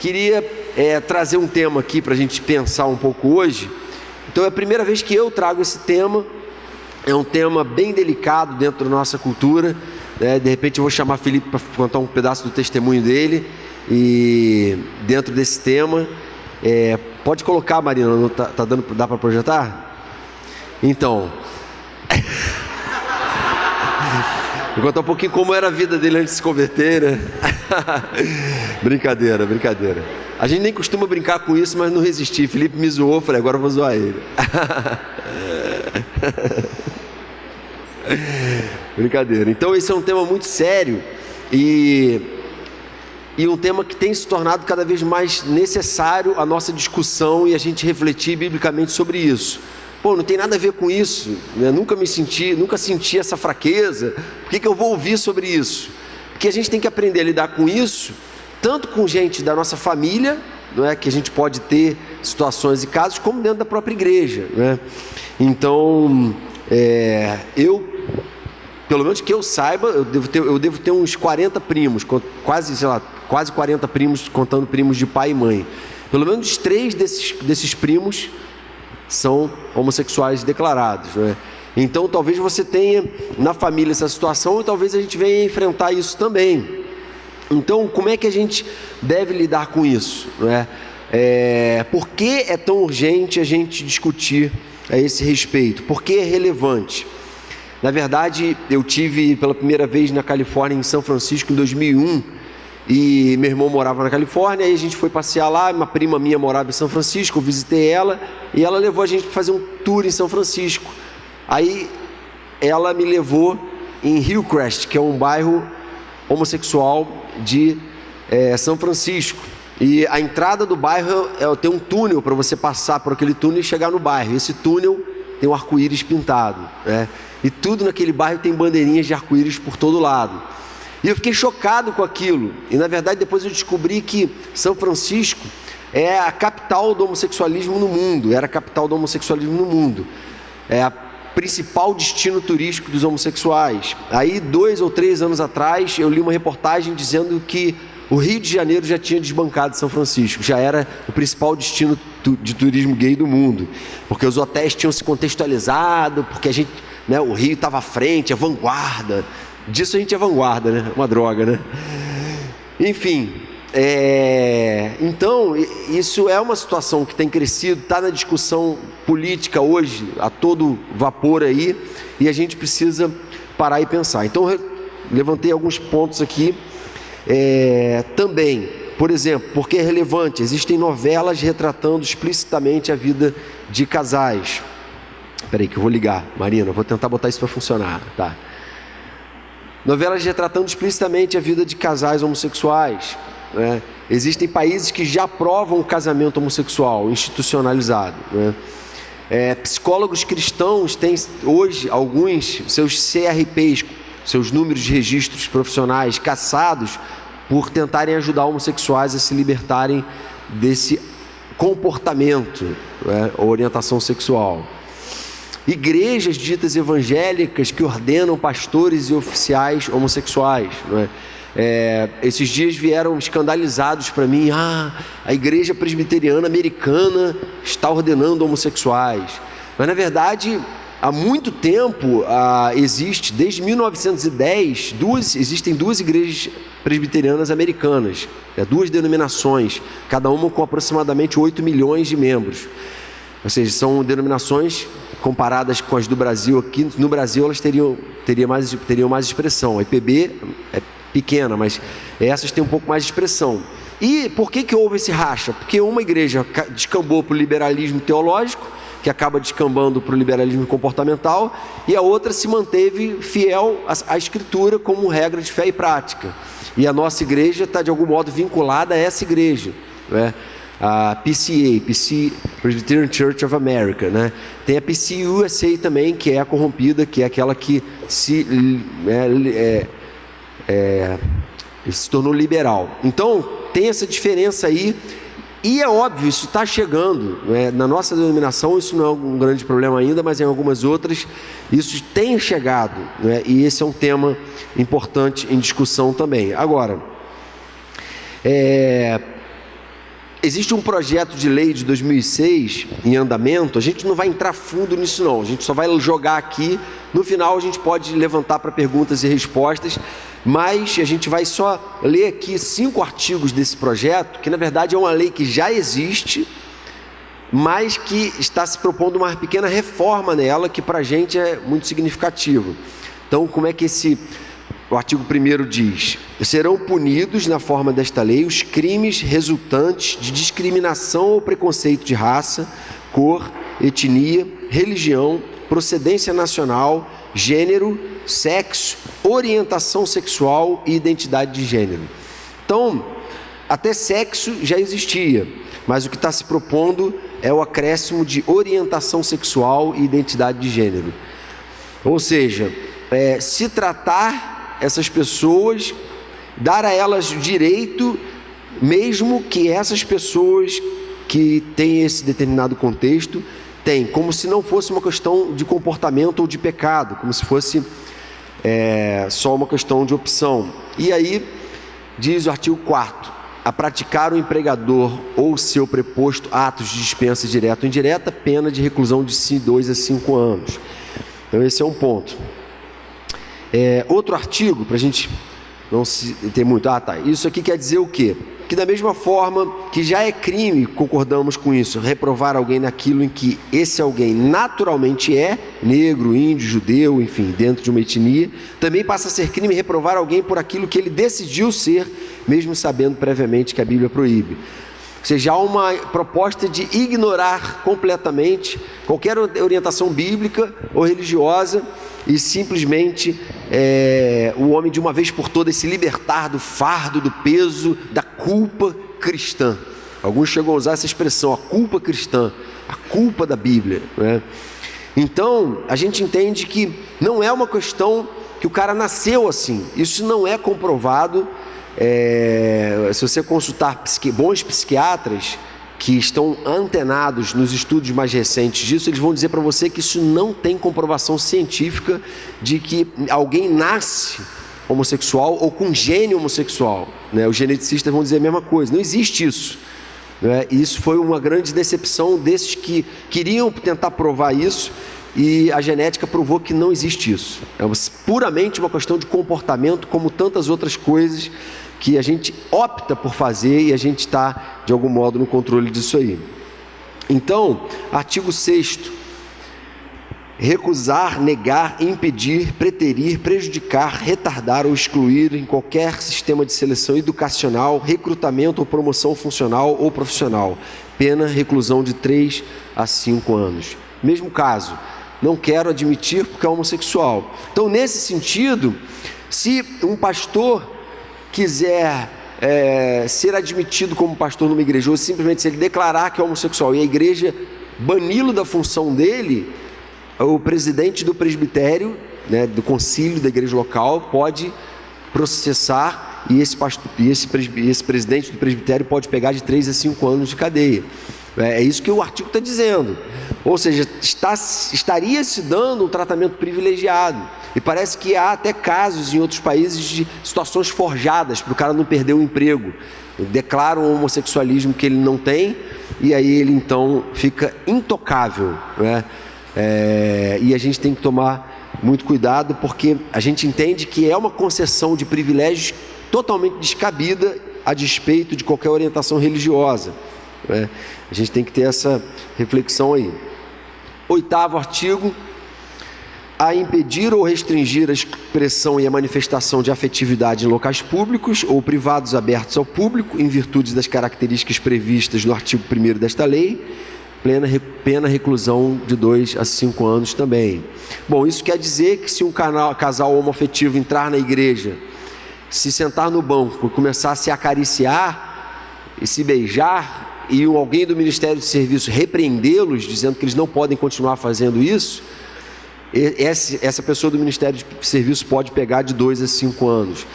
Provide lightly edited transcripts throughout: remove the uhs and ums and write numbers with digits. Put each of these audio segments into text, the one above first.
queria trazer um tema aqui para a gente pensar um pouco hoje. Então é a primeira vez que eu trago esse tema. É um tema bem delicado dentro da nossa cultura, né? De repente eu vou chamar Felipe para contar um pedaço do testemunho dele e dentro desse tema. Pode colocar, Marina, não tá dando, dá para projetar? Então, vou contar um pouquinho como era a vida dele antes de se converter, né? Brincadeira. A gente nem costuma brincar com isso, mas não resisti. Felipe me zoou, falei, agora eu vou zoar ele. Brincadeira. Então esse é um tema muito sério e um tema que tem se tornado cada vez mais necessário a nossa discussão e a gente refletir biblicamente sobre isso. Pô, não tem nada a ver com isso, né? Nunca senti essa fraqueza. Por que eu vou ouvir sobre isso? Porque a gente tem que aprender a lidar com isso, tanto com gente da nossa família, não é, que a gente pode ter situações e casos, como dentro da própria igreja, né? Então, pelo menos que eu saiba, eu devo ter uns 40 primos, quase 40 primos, contando primos de pai e mãe. Pelo menos 3 desses primos são homossexuais declarados, né? Então talvez você tenha na família essa situação e talvez a gente venha enfrentar isso também. Então como é que a gente deve lidar com isso, né? Por que é tão urgente a gente discutir a esse respeito? Por que é relevante? Na verdade, eu tive pela primeira vez na Califórnia, em São Francisco, em 2001, e meu irmão morava na Califórnia, aí a gente foi passear lá, uma prima minha morava em São Francisco, eu visitei ela, e ela levou a gente para fazer um tour em São Francisco. Aí ela me levou em Hillcrest, que é um bairro homossexual de São Francisco, e a entrada do bairro tem um túnel para você passar por aquele túnel e chegar no bairro. Esse túnel tem um arco-íris pintado, né? E tudo naquele bairro tem bandeirinhas de arco-íris por todo lado. E eu fiquei chocado com aquilo. E na verdade depois eu descobri que São Francisco é a capital do homossexualismo no mundo. Era a capital do homossexualismo no mundo. É a principal destino turístico dos homossexuais. Aí 2 ou 3 anos atrás eu li uma reportagem dizendo que o Rio de Janeiro já tinha desbancado São Francisco. Já era o principal destino de turismo gay do mundo. Porque os hotéis tinham se contextualizado, porque a gente, né, o Rio estava à frente, a vanguarda. Disso a gente é vanguarda, né? Uma droga, né? Enfim, então isso é uma situação que tem crescido, está na discussão política hoje, a todo vapor aí, e a gente precisa parar e pensar. Então eu levantei alguns pontos aqui também. Por exemplo, porque é relevante, existem novelas retratando explicitamente a vida de casais. Espera aí que eu vou ligar, Marina, eu vou tentar botar isso para funcionar, tá? Novelas retratando explicitamente a vida de casais homossexuais, né? Existem países que já aprovam o casamento homossexual institucionalizado, né? Psicólogos cristãos têm hoje alguns seus CRPs, seus números de registros profissionais cassados por tentarem ajudar homossexuais a se libertarem desse comportamento, né, ou orientação sexual. Igrejas ditas evangélicas que ordenam pastores e oficiais homossexuais, não é? Esses dias vieram escandalizados para mim: a igreja presbiteriana americana está ordenando homossexuais. Mas na verdade, há muito tempo existe, desde 1910, existem 2 igrejas presbiterianas americanas, 2 denominações, cada uma com aproximadamente 8 milhões de membros. Ou seja, são denominações comparadas com as do Brasil. Aqui no Brasil elas teriam mais expressão. A IPB é pequena, mas essas têm um pouco mais de expressão. E por que houve esse racha? Porque uma igreja descambou para o liberalismo teológico, que acaba descambando para o liberalismo comportamental, e a outra se manteve fiel à Escritura como regra de fé e prática. E a nossa igreja está de algum modo vinculada a essa igreja, né? A PCA, Presbyterian Church of America, né? Tem a PCUSA também, que é a corrompida, que é aquela que se tornou liberal. Então tem essa diferença aí, e é óbvio, isso está chegando, né? Na nossa denominação isso não é um grande problema ainda, mas em algumas outras isso tem chegado, né? E esse é um tema importante em discussão também. Agora, existe um projeto de lei de 2006 em andamento. A gente não vai entrar fundo nisso não, a gente só vai jogar aqui. No final a gente pode levantar para perguntas e respostas, mas a gente vai só ler aqui 5 artigos desse projeto, que na verdade é uma lei que já existe, mas que está se propondo uma pequena reforma nela, que para a gente é muito significativo. Então, como é que o artigo 1º diz: serão punidos na forma desta lei os crimes resultantes de discriminação ou preconceito de raça, cor, etnia, religião, procedência nacional, gênero, sexo, orientação sexual e identidade de gênero. Então, até sexo já existia, mas o que está se propondo é o acréscimo de orientação sexual e identidade de gênero. Ou seja, se tratar essas pessoas, dar a elas o direito, mesmo que essas pessoas que têm esse determinado contexto têm, como se não fosse uma questão de comportamento ou de pecado, como se fosse só uma questão de opção. E aí, diz o artigo 4º, a praticar o empregador ou seu preposto atos de dispensa direta ou indireta, pena de reclusão de 2 a 5 anos. Então esse é um ponto. Outro artigo, para a gente não se ter muito. Isso aqui quer dizer o quê? Que da mesma forma que já é crime, concordamos com isso, reprovar alguém naquilo em que esse alguém naturalmente é, negro, índio, judeu, enfim, dentro de uma etnia, também passa a ser crime reprovar alguém por aquilo que ele decidiu ser, mesmo sabendo previamente que a Bíblia proíbe. Ou seja, há uma proposta de ignorar completamente qualquer orientação bíblica ou religiosa e simplesmente o homem de uma vez por todas se libertar do fardo, do peso, da culpa cristã. Alguns chegam a usar essa expressão, a culpa cristã, a culpa da Bíblia, né? Então, a gente entende que não é uma questão que o cara nasceu assim. Isso não é comprovado. Se você consultar bons psiquiatras que estão antenados nos estudos mais recentes disso, eles vão dizer para você que isso não tem comprovação científica de que alguém nasce homossexual ou com gene homossexual, né? Os geneticistas vão dizer a mesma coisa, não existe isso, né? E isso foi uma grande decepção desses que queriam tentar provar isso, e a genética provou que não existe isso. É puramente uma questão de comportamento, como tantas outras coisas que a gente opta por fazer e a gente está, de algum modo, no controle disso aí. Então, artigo 6º, recusar, negar, impedir, preterir, prejudicar, retardar ou excluir em qualquer sistema de seleção educacional, recrutamento ou promoção funcional ou profissional, pena reclusão de 3 a 5 anos. Mesmo caso, não quero admitir porque é homossexual. Então, nesse sentido, se um pastor quiser ser admitido como pastor numa igreja, ou simplesmente se ele declarar que é homossexual e a igreja bani-lo da função dele, o presidente do presbitério, né, do concílio da igreja local, pode processar e esse presidente do presbitério pode pegar de 3 a 5 anos de cadeia. É isso que o artigo está dizendo. Ou seja, estaria se dando um tratamento privilegiado. E parece que há até casos em outros países de situações forjadas para o cara não perder o emprego. Declara um homossexualismo que ele não tem e aí ele então fica intocável, né? E a gente tem que tomar muito cuidado, porque a gente entende que é uma concessão de privilégios totalmente descabida a despeito de qualquer orientação religiosa, né? A gente tem que ter essa reflexão aí. 8º artigo, a impedir ou restringir a expressão e a manifestação de afetividade em locais públicos ou privados abertos ao público, em virtude das características previstas no artigo 1º desta lei, pena reclusão de 2 a 5 anos também. Bom, isso quer dizer que se um casal homoafetivo entrar na igreja, se sentar no banco e começar a se acariciar e se beijar, e alguém do Ministério de Serviço repreendê-los, dizendo que eles não podem continuar fazendo isso, essa pessoa do Ministério de Serviço pode pegar de 2 a 5 anos.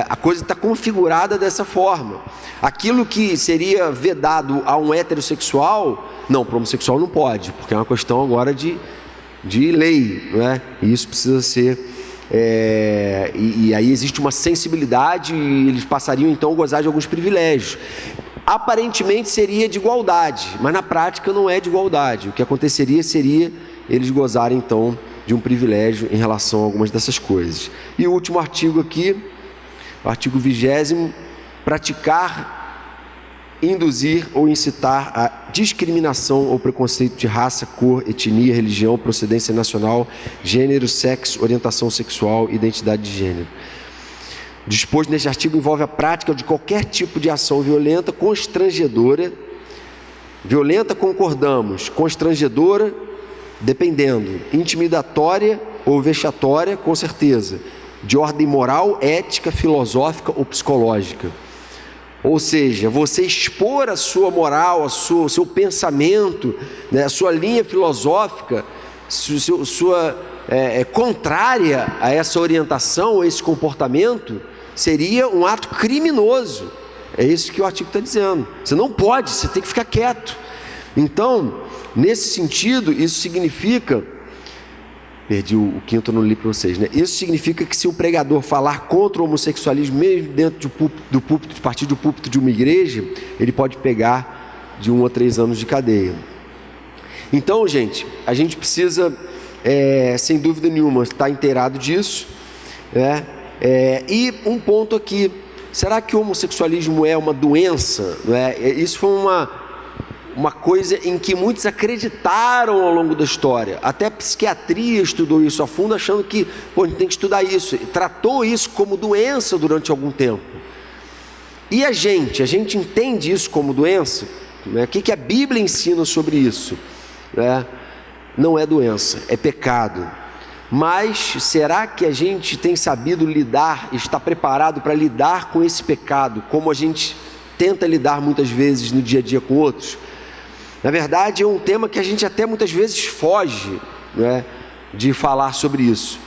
A coisa está configurada dessa forma. Aquilo que seria vedado a um heterossexual, não, para o homossexual não pode, porque é uma questão agora de lei, né? E isso precisa ser... E aí existe uma sensibilidade e eles passariam então a gozar de alguns privilégios. aparentemente seria de igualdade, mas na prática não é de igualdade. O que aconteceria seria eles gozarem então de um privilégio em relação a algumas dessas coisas. E o último artigo aqui, o artigo 20º, praticar, induzir ou incitar a discriminação ou preconceito de raça, cor, etnia, religião, procedência nacional, gênero, sexo, orientação sexual, identidade de gênero. Disposto neste artigo envolve a prática de qualquer tipo de ação violenta, constrangedora. Violenta, concordamos. Constrangedora, dependendo. Intimidatória ou vexatória, com certeza. De ordem moral, ética, filosófica ou psicológica. Ou seja, você expor a sua moral, o seu pensamento, né, a sua linha filosófica, contrária a essa orientação, a esse comportamento, seria um ato criminoso. É isso que o artigo está dizendo. Você não pode, você tem que ficar quieto. Então, nesse sentido, isso significa... Perdi o quinto, não li para vocês, né? Isso significa que se o pregador falar contra o homossexualismo, mesmo dentro do púlpito, a partir do púlpito de uma igreja, ele pode pegar de 1 a 3 anos de cadeia. Então, gente, a gente precisa, sem dúvida nenhuma, estar inteirado disso, né? E um ponto aqui, será que o homossexualismo é uma doença? Não é? Isso foi uma coisa em que muitos acreditaram ao longo da história. Até a psiquiatria estudou isso a fundo, achando que a gente tem que estudar isso. E tratou isso como doença durante algum tempo. E a gente entende isso como doença? Né? O que a Bíblia ensina sobre isso? Não é doença, é pecado. Mas será que a gente tem sabido lidar, está preparado para lidar com esse pecado, como a gente tenta lidar muitas vezes no dia a dia com outros? Na verdade, é um tema que a gente até muitas vezes foge, né, de falar sobre isso.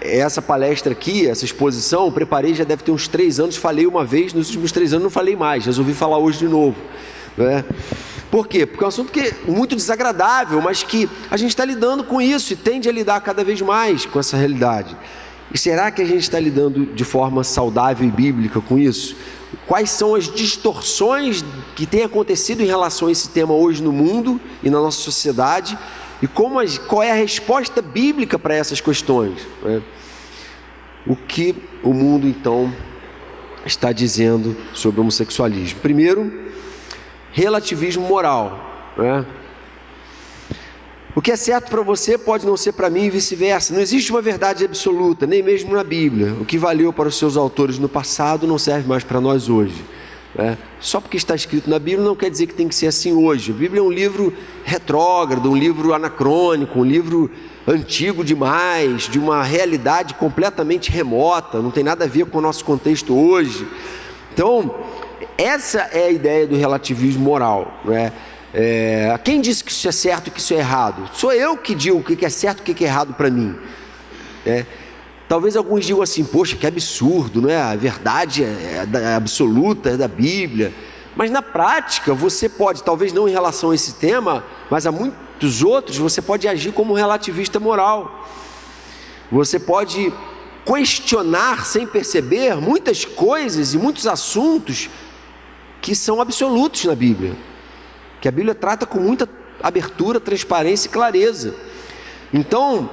Essa palestra aqui, essa exposição, eu preparei, já deve ter uns 3 anos, falei uma vez, nos últimos 3 anos não falei mais, resolvi falar hoje de novo, né? Por quê? Porque é um assunto que é muito desagradável, mas que a gente está lidando com isso e tende a lidar cada vez mais com essa realidade. E será que a gente está lidando de forma saudável e bíblica com isso? Quais são as distorções que têm acontecido em relação a esse tema hoje no mundo e na nossa sociedade? E qual é a resposta bíblica para essas questões? O que o mundo, então, está dizendo sobre o homossexualismo? Primeiro, relativismo moral. O que é certo para você pode não ser para mim e vice-versa. Não existe uma verdade absoluta, nem mesmo na Bíblia. O que valeu para os seus autores no passado não serve mais para nós hoje. Só porque está escrito na Bíblia não quer dizer que tem que ser assim hoje. A Bíblia é um livro retrógrado, um livro anacrônico, um livro antigo demais, de uma realidade completamente remota, não tem nada a ver com o nosso contexto hoje. Então, essa é a ideia do relativismo moral, quem disse que isso é certo e que isso é errado? Sou eu que digo o que é certo e o que é errado para mim. Talvez alguns digam assim, poxa, que absurdo, não é? A verdade é absoluta, é da Bíblia. Mas na prática, você pode, talvez não em relação a esse tema, mas a muitos outros, você pode agir como um relativista moral. Você pode questionar sem perceber muitas coisas e muitos assuntos que são absolutos na Bíblia, que a Bíblia trata com muita abertura, transparência e clareza. Então,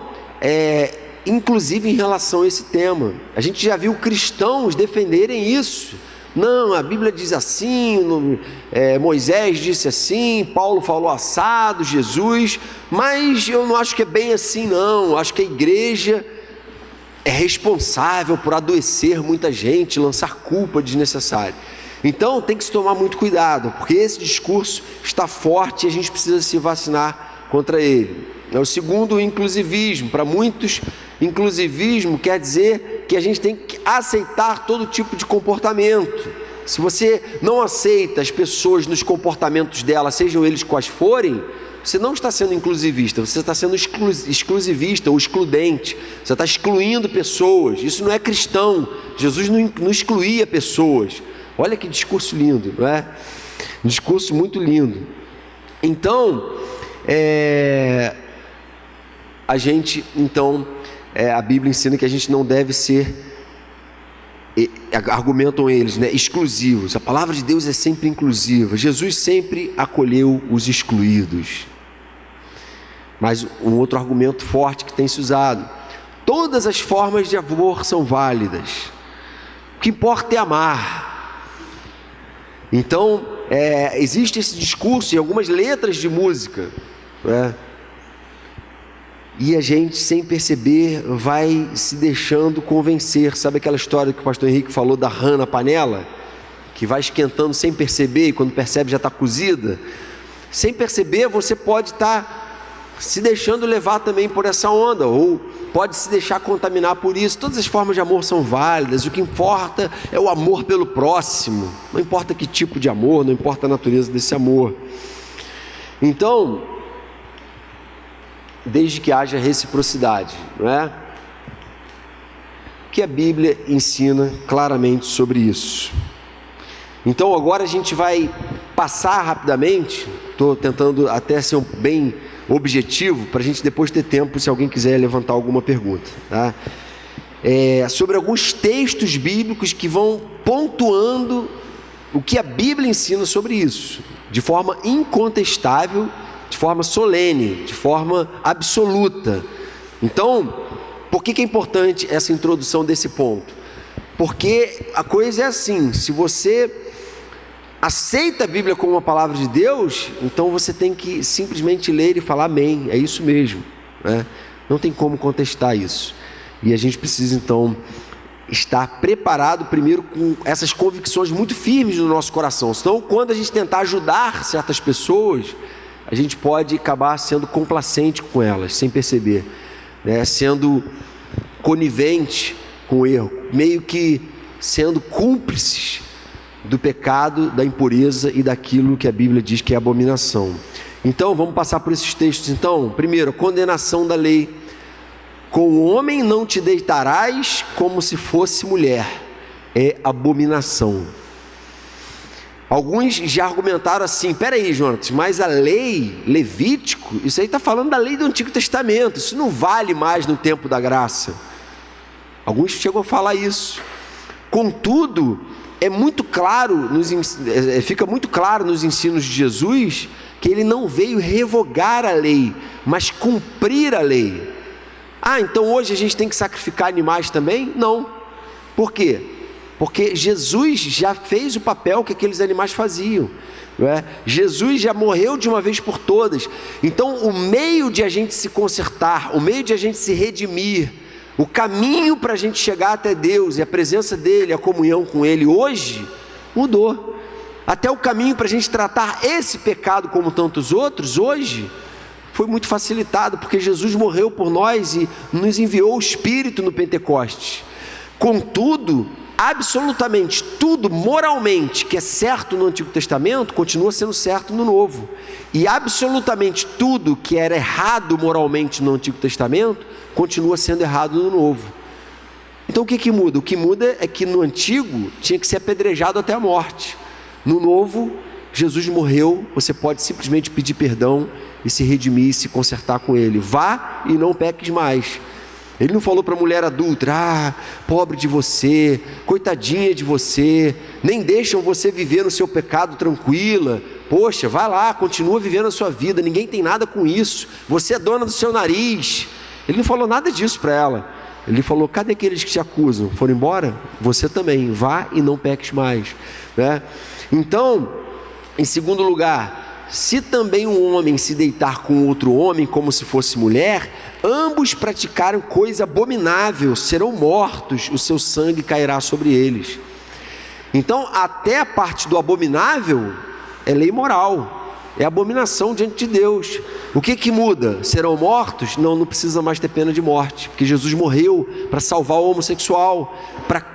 inclusive em relação a esse tema, a gente já viu cristãos defenderem isso. Não, a Bíblia diz assim, Moisés disse assim, Paulo falou assado, Jesus, mas eu não acho que é bem assim não. Acho que a igreja é responsável por adoecer muita gente, lançar culpa desnecessária. Então tem que se tomar muito cuidado, porque esse discurso está forte e a gente precisa se vacinar contra ele. O segundo, o inclusivismo. Para muitos, inclusivismo quer dizer que a gente tem que aceitar todo tipo de comportamento. Se você não aceita as pessoas nos comportamentos delas, sejam eles quais forem, você não está sendo inclusivista, você está sendo exclusivista ou excludente. Você está excluindo pessoas. Isso não é cristão. Jesus não excluía pessoas. Olha que discurso lindo, não é? Um discurso muito lindo. Então, a Bíblia ensina que a gente não deve ser argumentam eles, né, exclusivos. A palavra de Deus é sempre inclusiva. Jesus sempre acolheu os excluídos. Mas um outro argumento forte que tem se usado: todas as formas de amor são válidas. O que importa é amar. Então, existe esse discurso em algumas letras de música, né? E a gente, sem perceber, vai se deixando convencer. Sabe aquela história que o pastor Henrique falou da rã na panela? Que vai esquentando sem perceber, e quando percebe já está cozida. Sem perceber, você pode estar se deixando levar também por essa onda, ou pode se deixar contaminar por isso. Todas as formas de amor são válidas. O que importa é o amor pelo próximo. Não importa que tipo de amor, não importa a natureza desse amor. Então, desde que haja reciprocidade, não é? Que a Bíblia ensina claramente sobre isso. Então agora a gente vai passar rapidamente, estou tentando até ser bem objetivo, para a gente depois ter tempo, se alguém quiser levantar alguma pergunta, tá? Sobre alguns textos bíblicos que vão pontuando o que a Bíblia ensina sobre isso, de forma incontestável, de forma solene, de forma absoluta. Então, por que é importante essa introdução desse ponto? Porque a coisa é assim: se você aceita a Bíblia como uma palavra de Deus, então você tem que simplesmente ler e falar amém, é isso mesmo, né? Não tem como contestar isso. E a gente precisa então estar preparado primeiro com essas convicções muito firmes no nosso coração. Senão, quando a gente tentar ajudar certas pessoas, a gente pode acabar sendo complacente com elas, sem perceber, né? Sendo conivente com o erro, meio que sendo cúmplices do pecado, da impureza e daquilo que a Bíblia diz que é abominação. Então, vamos passar por esses textos. Então, primeiro, a condenação da lei: com o homem não te deitarás como se fosse mulher, é abominação. Alguns já argumentaram assim: peraí, Jonas, mas a lei, Levítico, isso aí está falando da lei do Antigo Testamento, isso não vale mais no tempo da graça. Alguns chegam a falar isso. Contudo, é muito claro, fica muito claro nos ensinos de Jesus que ele não veio revogar a lei, mas cumprir a lei. Então hoje a gente tem que sacrificar animais também? Não. Por quê? Porque Jesus já fez o papel que aqueles animais faziam, não é? Jesus já morreu de uma vez por todas. Então o meio de a gente se consertar, o meio de a gente se redimir, o caminho para a gente chegar até Deus e a presença dEle, a comunhão com Ele, hoje mudou. Até o caminho para a gente tratar esse pecado como tantos outros, hoje foi muito facilitado, porque Jesus morreu por nós e nos enviou o Espírito no Pentecostes. Contudo, absolutamente tudo moralmente que é certo no Antigo Testamento continua sendo certo no Novo, e absolutamente tudo que era errado moralmente no Antigo Testamento continua sendo errado no Novo. Então o que muda? O que muda é que no Antigo tinha que ser apedrejado até a morte. No Novo, Jesus morreu, você pode simplesmente pedir perdão e se redimir, se consertar com Ele. Vá e não peques mais. Ele não falou para a mulher adulta: pobre de você, coitadinha de você, nem deixam você viver no seu pecado tranquila. Poxa, vai lá, continua vivendo a sua vida, ninguém tem nada com isso, você é dona do seu nariz. Ele não falou nada disso para ela. Ele falou: cadê aqueles que te acusam? Foram embora? Você também, vá e não peques mais, né? Então, em segundo lugar, se também um homem se deitar com outro homem como se fosse mulher, ambos praticaram coisa abominável, serão mortos, o seu sangue cairá sobre eles. Então, até a parte do abominável é lei moral, é abominação diante de Deus. O que muda? Serão mortos? Não precisa mais ter pena de morte, porque Jesus morreu para salvar o homossexual, para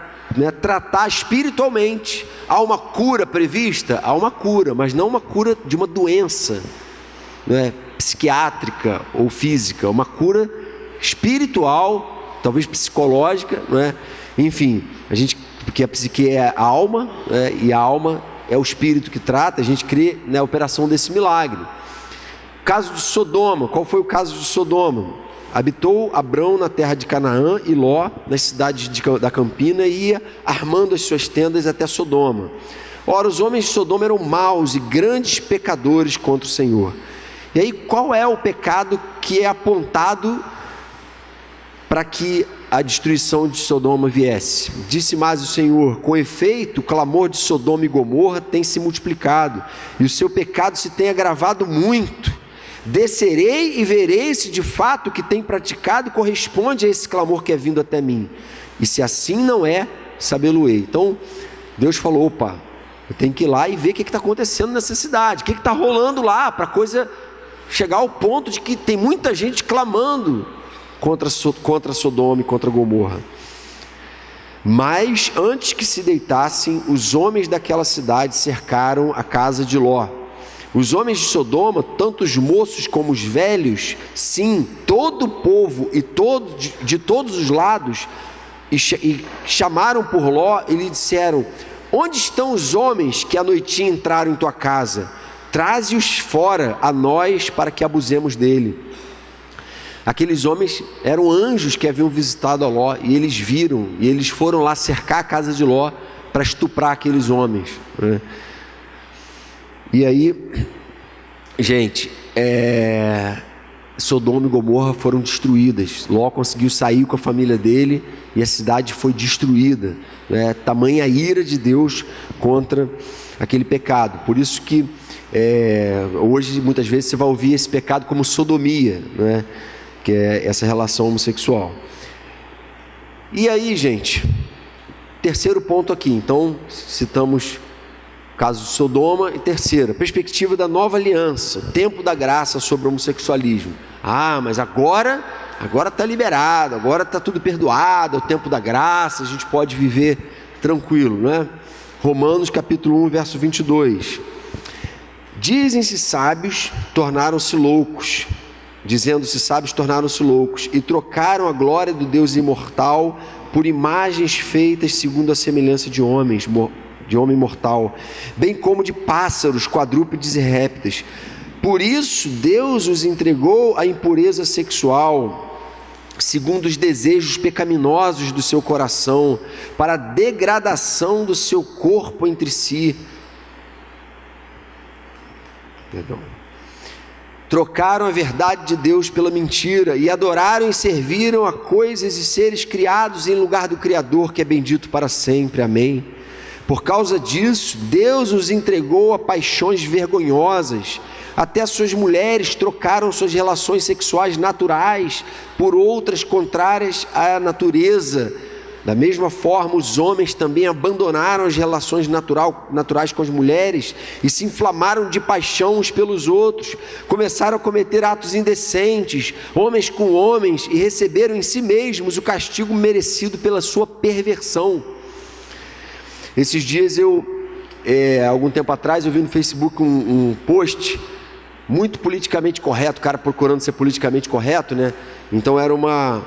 tratar espiritualmente. Há uma cura prevista? Há uma cura, mas não uma cura de uma doença, né, psiquiátrica ou física, uma cura espiritual, talvez psicológica, né? Enfim, porque a psique é a alma, né, e a alma é o Espírito que trata. A gente crê na operação desse milagre. Caso de Sodoma, qual foi o caso de Sodoma? Habitou Abrão na terra de Canaã e Ló nas cidades da campina e ia armando as suas tendas até Sodoma. Ora, os homens de Sodoma eram maus e grandes pecadores contra o Senhor. E aí, qual é o pecado que é apontado para que a destruição de Sodoma viesse? Disse mais o Senhor: com efeito, o clamor de Sodoma e Gomorra tem se multiplicado, e o seu pecado se tem agravado muito. Descerei e verei se de fato o que tem praticado corresponde a esse clamor que é vindo até mim. E se assim não é, sabê-lo-ei. Então, Deus falou: opa, eu tenho que ir lá e ver o que está acontecendo nessa cidade, o que está rolando lá, para a coisa chegar ao ponto de que tem muita gente clamando contra Sodoma e contra Gomorra. Mas antes que se deitassem, os homens daquela cidade cercaram a casa de Ló. Os homens de Sodoma, tanto os moços como os velhos, sim, todo o povo e de todos os lados, e chamaram por Ló e lhe disseram: onde estão os homens que à noitinha entraram em tua casa? Traze-os fora a nós para que abusemos dele. Aqueles homens eram anjos que haviam visitado a Ló, e eles viram, e eles foram lá cercar a casa de Ló para estuprar aqueles homens, né? E aí, gente, Sodoma e Gomorra foram destruídas. Ló conseguiu sair com a família dele e a cidade foi destruída, né? Tamanha a ira de Deus contra aquele pecado. Por isso que hoje muitas vezes você vai ouvir esse pecado como sodomia, né? Que é essa relação homossexual. E aí, gente, terceiro ponto aqui. Então, citamos o caso de Sodoma. E terceira, perspectiva da nova aliança, tempo da graça sobre o homossexualismo. Ah, mas agora está liberado, agora está tudo perdoado, é o tempo da graça, a gente pode viver tranquilo, né? Romanos capítulo 1, verso 22. Dizem-se sábios, tornaram-se loucos. Dizendo-se sábios, tornaram-se loucos, e trocaram a glória do Deus imortal por imagens feitas segundo a semelhança de homem mortal, bem como de pássaros, quadrúpedes e répteis. Por isso Deus os entregou à impureza sexual, segundo os desejos pecaminosos do seu coração, para a degradação do seu corpo entre si. Trocaram a verdade de Deus pela mentira e adoraram e serviram a coisas e seres criados em lugar do Criador, que é bendito para sempre. Amém. Por causa disso, Deus os entregou a paixões vergonhosas. Até suas mulheres trocaram suas relações sexuais naturais por outras contrárias à natureza. Da mesma forma, os homens também abandonaram as relações naturais com as mulheres e se inflamaram de paixão uns pelos outros. Começaram a cometer atos indecentes, homens com homens, e receberam em si mesmos o castigo merecido pela sua perversão. Esses dias algum tempo atrás, eu vi no Facebook um post muito politicamente correto, o cara procurando ser politicamente correto, né? Então era uma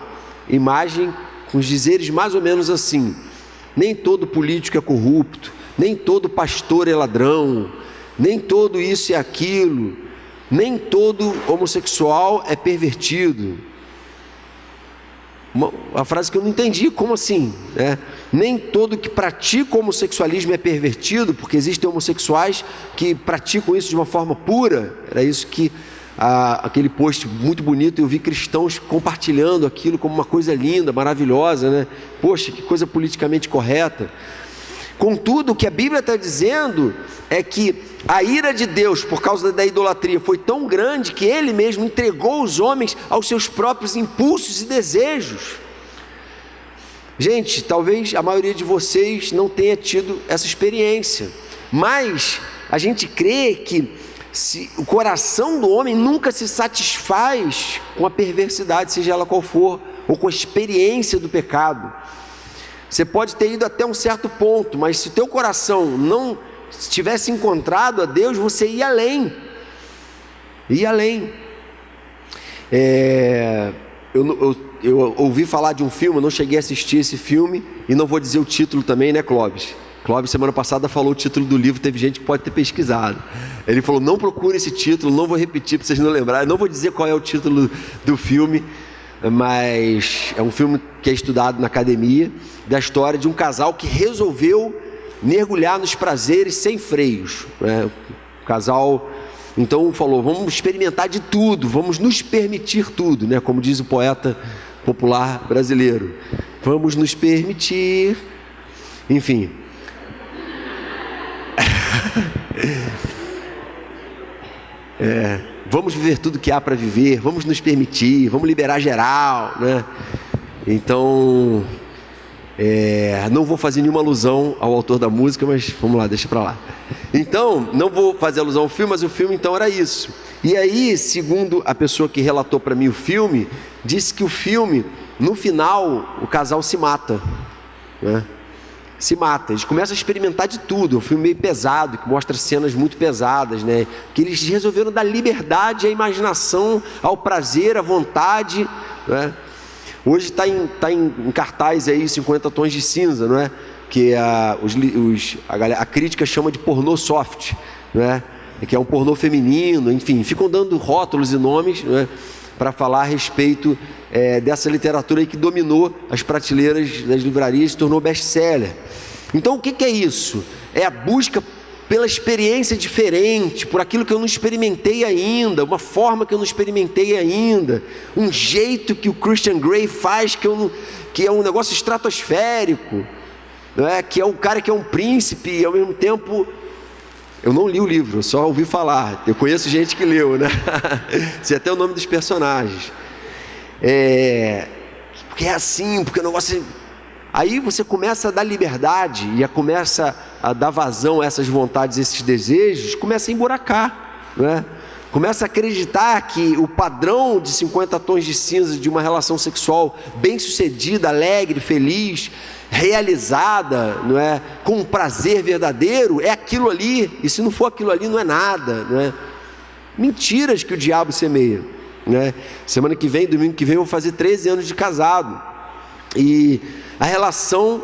imagem com os dizeres mais ou menos assim: nem todo político é corrupto, nem todo pastor é ladrão, nem todo isso é aquilo, nem todo homossexual é pervertido. Uma frase que eu não entendi, como assim, né? Nem todo que pratica o homossexualismo é pervertido, porque existem homossexuais que praticam isso de uma forma pura. Era isso que aquele post muito bonito, eu vi cristãos compartilhando aquilo como uma coisa linda, maravilhosa, né? Poxa, que coisa politicamente correta. Contudo, o que a Bíblia está dizendo é que a ira de Deus por causa da idolatria foi tão grande que Ele mesmo entregou os homens aos seus próprios impulsos e desejos. Gente, talvez a maioria de vocês não tenha tido essa experiência, mas a gente crê que o coração do homem nunca se satisfaz com a perversidade, seja ela qual for, ou com a experiência do pecado. Você pode ter ido até um certo ponto, mas se o teu coração não tivesse encontrado a Deus, você ia além. Eu ouvi falar de um filme, eu não cheguei a assistir esse filme, e não vou dizer o título também, né, Clóvis? Clóvis, semana passada, falou o título do livro, teve gente que pode ter pesquisado. Ele falou: não procure esse título, não vou repetir para vocês não lembrarem, não vou dizer qual é o título do filme, mas é um filme que é estudado na academia, da história de um casal que resolveu mergulhar nos prazeres sem freios, né? O casal então falou: vamos experimentar de tudo, vamos nos permitir tudo, né? Como diz o poeta popular brasileiro, vamos nos permitir, enfim. Vamos viver tudo que há para viver, vamos nos permitir, vamos liberar geral, né? Então, não vou fazer nenhuma alusão ao autor da música, mas vamos lá, deixa para lá. Então, não vou fazer alusão ao filme, mas o filme então era isso. E aí, segundo a pessoa que relatou para mim o filme, disse que o filme, no final, o casal se mata, né? Se mata, eles começam a experimentar de tudo. É um filme meio pesado, que mostra cenas muito pesadas, né? Que eles resolveram dar liberdade à imaginação, ao prazer, à vontade, né? Hoje está em cartaz aí 50 Tons de Cinza, não é? Que a crítica chama de pornô soft, né? Que é um pornô feminino, enfim, ficam dando rótulos e nomes, né, para falar a respeito dessa literatura aí que dominou as prateleiras das livrarias e se tornou best-seller. Então o que é isso? É a busca pela experiência diferente, por aquilo que eu não experimentei ainda, uma forma que eu não experimentei ainda, um jeito que o Christian Grey faz que é um negócio estratosférico, não é? Que é um cara que é um príncipe e ao mesmo tempo... Eu não li o livro, eu só ouvi falar. Eu conheço gente que leu, né? Sei até o nome dos personagens. Porque é assim, porque o negócio... Aí você começa a dar liberdade e começa a dar vazão a essas vontades, esses desejos, começa a emburacar, né? Começa a acreditar que o padrão de 50 tons de cinza de uma relação sexual bem-sucedida, alegre, feliz, realizada, não é? Com um prazer verdadeiro, é aquilo ali, e se não for aquilo ali, não é nada, não é? Mentiras que o diabo semeia, né? Semana que vem, domingo que vem, eu vou fazer 13 anos de casado, e a relação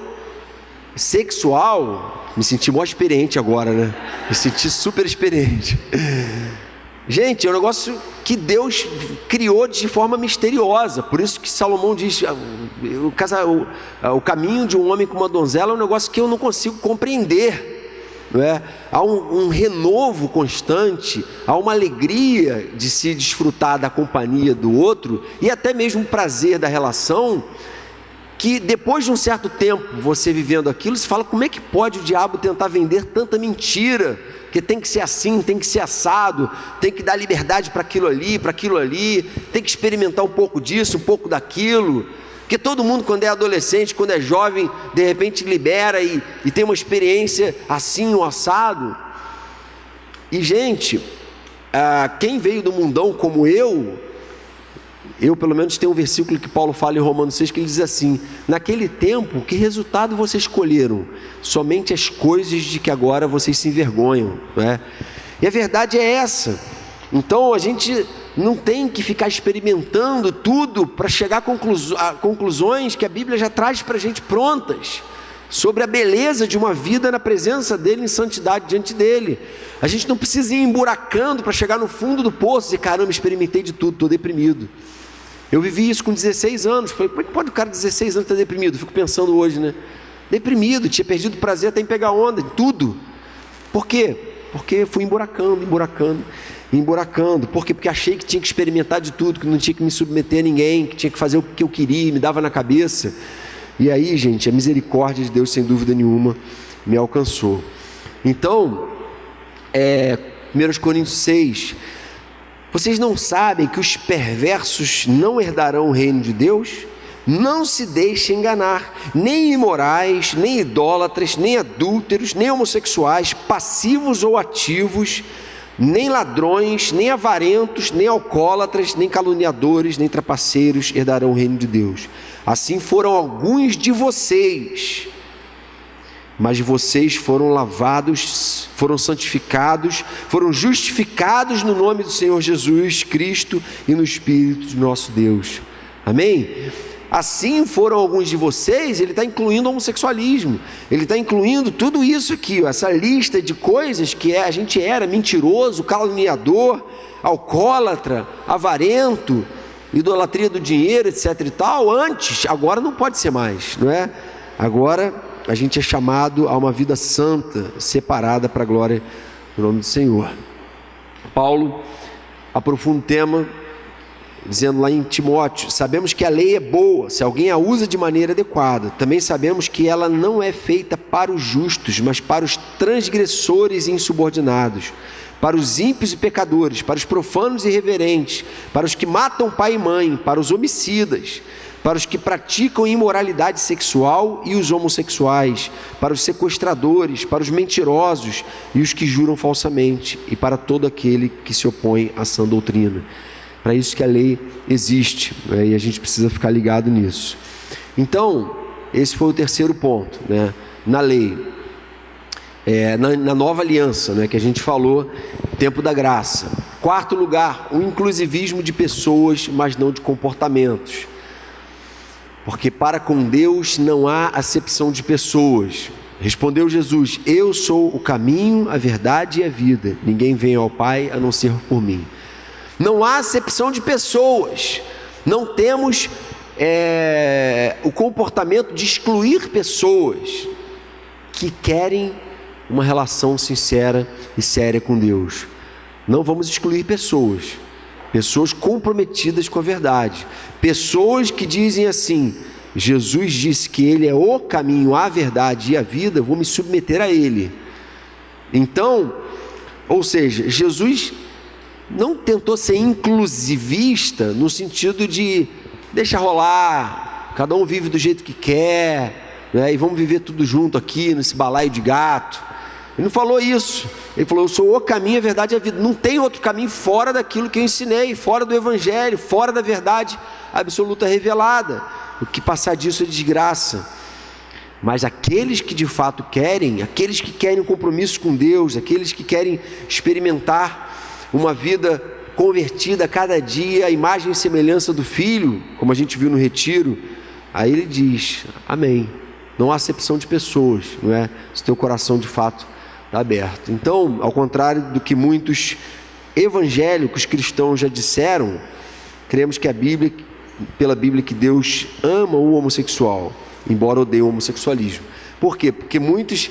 sexual, me senti mó experiente agora, né? Me senti super experiente. Gente, é um negócio que Deus criou de forma misteriosa. Por isso que Salomão diz: o caminho de um homem com uma donzela é um negócio que eu não consigo compreender, não é? Há um renovo constante, há uma alegria de se desfrutar da companhia do outro e até mesmo o prazer da relação, que depois de um certo tempo você vivendo aquilo, você fala: como é que pode o diabo tentar vender tanta mentira? Que tem que ser assim, tem que ser assado, tem que dar liberdade para aquilo ali, tem que experimentar um pouco disso, um pouco daquilo. Porque todo mundo, quando é adolescente, quando é jovem, de repente libera e tem uma experiência assim, um assado. E gente, quem veio do mundão como eu pelo menos tenho um versículo que Paulo fala em Romanos 6, que ele diz assim: naquele tempo, que resultado vocês escolheram? Somente as coisas de que agora vocês se envergonham, não é? E a verdade é essa. Então a gente não tem que ficar experimentando tudo para chegar a conclusões que a Bíblia já traz para a gente prontas, sobre a beleza de uma vida na presença dele, em santidade diante dele. A gente não precisa ir emburacando para chegar no fundo do poço e dizer: caramba, experimentei de tudo, estou deprimido. Eu vivi isso com 16 anos. Falei: como é que pode o cara de 16 anos estar deprimido? Fico pensando hoje, né? Deprimido, tinha perdido o prazer até em pegar onda, em tudo. Por quê? Porque fui emburacando. Por quê? Porque achei que tinha que experimentar de tudo, que não tinha que me submeter a ninguém, que tinha que fazer o que eu queria, me dava na cabeça. E aí, gente, a misericórdia de Deus, sem dúvida nenhuma, me alcançou. Então, 1 Coríntios 6... Vocês não sabem que os perversos não herdarão o reino de Deus? Não se deixem enganar, nem imorais, nem idólatras, nem adúlteros, nem homossexuais, passivos ou ativos, nem ladrões, nem avarentos, nem alcoólatras, nem caluniadores, nem trapaceiros herdarão o reino de Deus. Assim foram alguns de vocês, mas vocês foram lavados, foram santificados, foram justificados no nome do Senhor Jesus Cristo e no Espírito de nosso Deus. Amém? Assim foram alguns de vocês. Ele está incluindo o homossexualismo, ele está incluindo tudo isso aqui, essa lista de coisas que a gente era: mentiroso, caluniador, alcoólatra, avarento, idolatria do dinheiro, etc e tal, antes, agora não pode ser mais, não é? Agora a gente é chamado a uma vida santa, separada para a glória do nome do Senhor. Paulo aprofunda o tema, dizendo lá em Timóteo: sabemos que a lei é boa, se alguém a usa de maneira adequada. Também sabemos que ela não é feita para os justos, mas para os transgressores e insubordinados, para os ímpios e pecadores, para os profanos e irreverentes, para os que matam pai e mãe, para os homicidas, para os que praticam imoralidade sexual e os homossexuais, para os sequestradores, para os mentirosos e os que juram falsamente, e para todo aquele que se opõe à sã doutrina. Para isso que a lei existe, né? E a gente precisa ficar ligado nisso. Então, esse foi o terceiro ponto, né? Na lei, na nova aliança, né? Que a gente falou, tempo da graça. Quarto lugar, o inclusivismo de pessoas, mas não de comportamentos. Porque para com Deus não há acepção de pessoas. Respondeu Jesus: eu sou o caminho, a verdade e a vida. Ninguém vem ao Pai a não ser por mim. Não há acepção de pessoas. Não temos o comportamento de excluir pessoas que querem uma relação sincera e séria com Deus. Não vamos excluir pessoas. Pessoas comprometidas com a verdade. Pessoas que dizem assim: Jesus disse que Ele é o caminho, a verdade e a vida, eu vou me submeter a Ele. Então, ou seja, Jesus não tentou ser inclusivista no sentido de deixa rolar, cada um vive do jeito que quer, né, e vamos viver tudo junto aqui nesse balaio de gato. Ele não falou isso. Ele falou: eu sou o caminho, a verdade e a vida. Não tem outro caminho fora daquilo que eu ensinei, fora do Evangelho, fora da verdade absoluta revelada. O que passar disso é desgraça. Mas aqueles que de fato querem, aqueles que querem um compromisso com Deus, aqueles que querem experimentar uma vida convertida a cada dia, a imagem e semelhança do Filho, como a gente viu no retiro, aí ele diz: amém. Não há acepção de pessoas, não é? Se teu coração de fato está aberto. Então, ao contrário do que muitos evangélicos cristãos já disseram, cremos que pela Bíblia, que Deus ama o homossexual, embora odeie o homossexualismo. Por quê? Porque muitos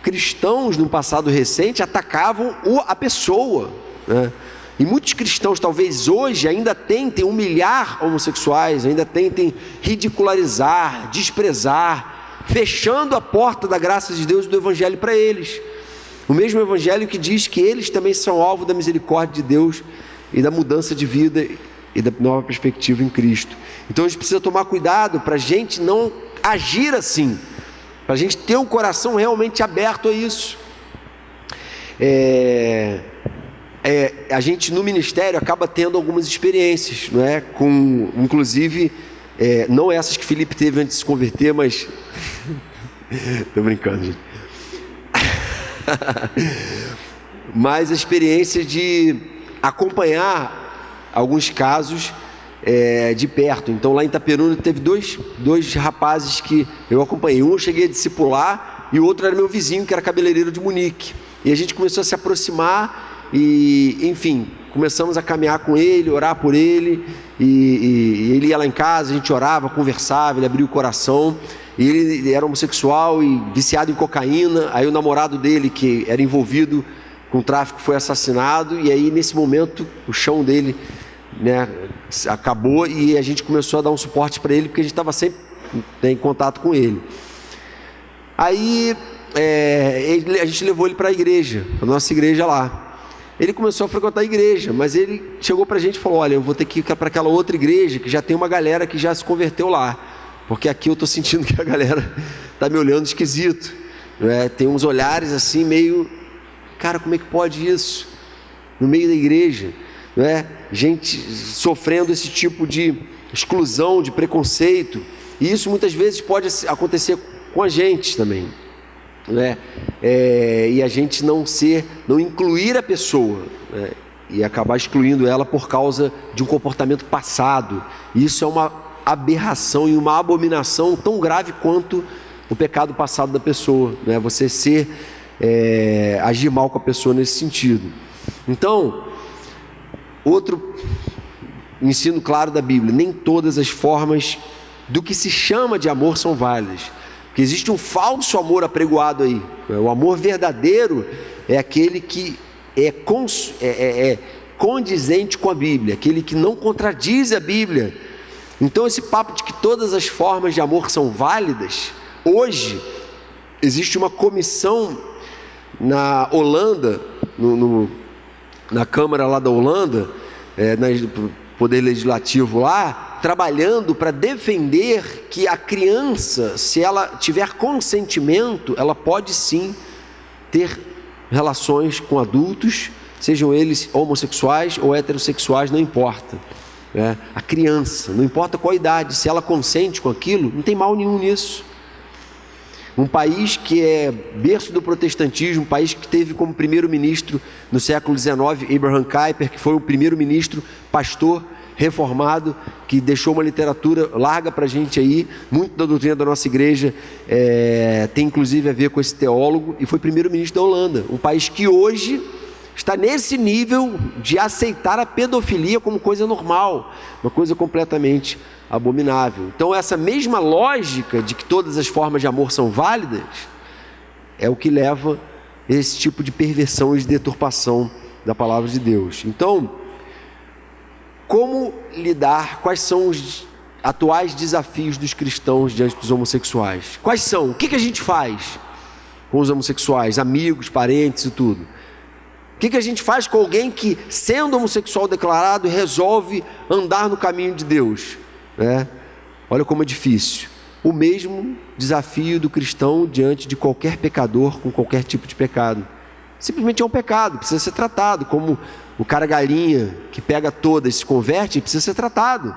cristãos no passado recente atacavam a pessoa, né? E muitos cristãos talvez hoje ainda tentem humilhar homossexuais, ainda tentem ridicularizar, desprezar, fechando a porta da graça de Deus e do Evangelho para eles. O mesmo Evangelho que diz que eles também são alvo da misericórdia de Deus e da mudança de vida e da nova perspectiva em Cristo. Então a gente precisa tomar cuidado para a gente não agir assim, para a gente ter um coração realmente aberto a isso. A gente no ministério acaba tendo algumas experiências, não é? Com, inclusive, não essas que Felipe teve antes de se converter, mas estou brincando, gente. Mas a experiência de acompanhar alguns casos de perto. Então lá em Itaperuna teve dois rapazes que eu acompanhei. Um eu cheguei a discipular e o outro era meu vizinho, que era cabeleireiro de Munique. E a gente começou a se aproximar e, enfim, começamos a caminhar com ele, orar por ele, e ele ia lá em casa, a gente orava, conversava, ele abria o coração. E ele era homossexual e viciado em cocaína. Aí o namorado dele, que era envolvido com tráfico, foi assassinado. E aí nesse momento o chão dele, né, acabou, e a gente começou a dar um suporte para ele, porque a gente estava sempre, né, em contato com ele. Aí a gente levou ele para a igreja, a nossa igreja lá. Ele começou a frequentar a igreja, mas ele chegou para a gente e falou: olha, eu vou ter que ir para aquela outra igreja que já tem uma galera que já se converteu lá, porque aqui eu estou sentindo que a galera está me olhando esquisito, né? Tem uns olhares assim meio, cara, como é que pode isso? No meio da igreja, né? Gente sofrendo esse tipo de exclusão, de preconceito. E isso muitas vezes pode acontecer com a gente também, né? E a gente não incluir a pessoa, né? E acabar excluindo ela por causa de um comportamento passado. Isso é uma aberração e uma abominação tão grave quanto o pecado passado da pessoa, né? Você agir mal com a pessoa nesse sentido. Então, outro ensino claro da Bíblia, nem todas as formas do que se chama de amor são válidas. Porque existe um falso amor apregoado aí. O amor verdadeiro é aquele que é condizente com a Bíblia, aquele que não contradiz a Bíblia. Então esse papo de que todas as formas de amor são válidas, hoje existe uma comissão na Holanda, na Câmara lá da Holanda, no Poder Legislativo lá, trabalhando para defender que a criança, se ela tiver consentimento, ela pode sim ter relações com adultos, sejam eles homossexuais ou heterossexuais, não importa. A criança, não importa qual idade, se ela consente com aquilo, não tem mal nenhum nisso. Um país que é berço do protestantismo, um país que teve como primeiro-ministro no século XIX, Abraham Kuyper, que foi o primeiro-ministro pastor reformado, que deixou uma literatura larga para a gente aí, muito da doutrina da nossa igreja tem inclusive a ver com esse teólogo, e foi primeiro-ministro da Holanda, um país que hoje está nesse nível de aceitar a pedofilia como coisa normal, uma coisa completamente abominável. Então essa mesma lógica de que todas as formas de amor são válidas é o que leva esse tipo de perversão e de deturpação da palavra de Deus. Então, como lidar? Quais são os atuais desafios dos cristãos diante dos homossexuais? Quais são? O que a gente faz com os homossexuais, amigos, parentes e tudo? O que a gente faz com alguém que, sendo homossexual declarado, resolve andar no caminho de Deus? Olha como é difícil. O mesmo desafio do cristão diante de qualquer pecador com qualquer tipo de pecado. Simplesmente é um pecado, precisa ser tratado, como o cara galinha que pega todas e se converte, precisa ser tratado.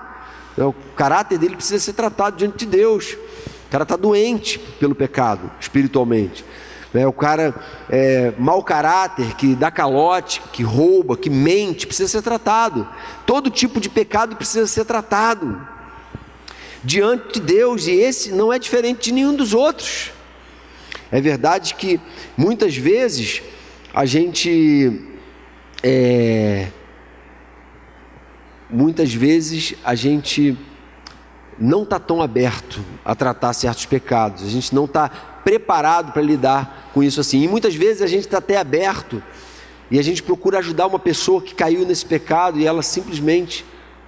O caráter dele precisa ser tratado diante de Deus. O cara está doente pelo pecado, espiritualmente. O cara mau caráter, que dá calote, que rouba, que mente, precisa ser tratado. Todo tipo de pecado precisa ser tratado diante de Deus, e esse não é diferente de nenhum dos outros. É verdade que muitas vezes a gente não está tão aberto a tratar certos pecados, a gente não está preparado para lidar com isso assim, e muitas vezes a gente está até aberto e a gente procura ajudar uma pessoa que caiu nesse pecado e ela simplesmente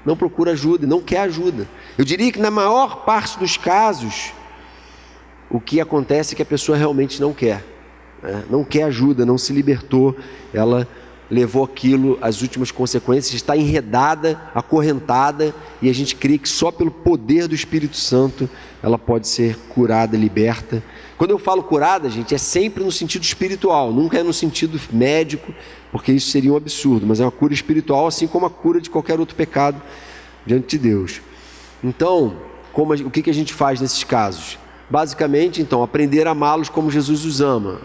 não procura ajuda, não quer ajuda. Eu diria que na maior parte dos casos o que acontece é que a pessoa realmente não quer, não quer ajuda, não se libertou, ela levou aquilo às últimas consequências, está enredada, acorrentada, e a gente crê que só pelo poder do Espírito Santo ela pode ser curada, liberta. Quando eu falo curada, gente, é sempre no sentido espiritual, nunca é no sentido médico, porque isso seria um absurdo, mas é uma cura espiritual, assim como a cura de qualquer outro pecado diante de Deus. Então, o que a gente faz nesses casos? Basicamente, então, aprender a amá-los como Jesus os ama,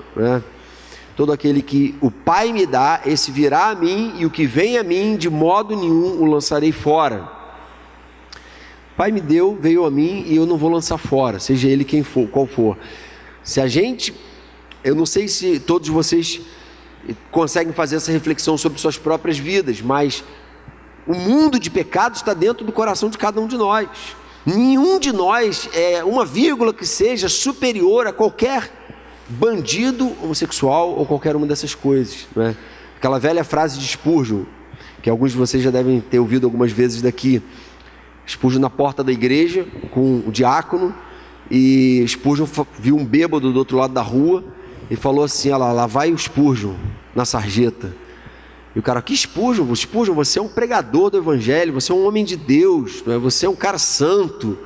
Todo aquele que o Pai me dá, esse virá a mim, e o que vem a mim, de modo nenhum o lançarei fora. O Pai me deu, veio a mim, e eu não vou lançar fora, seja ele quem for, qual for. Eu não sei se todos vocês conseguem fazer essa reflexão sobre suas próprias vidas, mas o mundo de pecados está dentro do coração de cada um de nós. Nenhum de nós é uma vírgula que seja superior a qualquer bandido homossexual ou qualquer uma dessas coisas, Aquela velha frase de Spurgeon, que alguns de vocês já devem ter ouvido algumas vezes daqui. Spurgeon na porta da igreja com o diácono, e Spurgeon viu um bêbado do outro lado da rua e falou assim: lá vai o Spurgeon na sarjeta. E o cara: que Spurgeon? Spurgeon, você é um pregador do evangelho, você é um homem de Deus, você é um cara santo.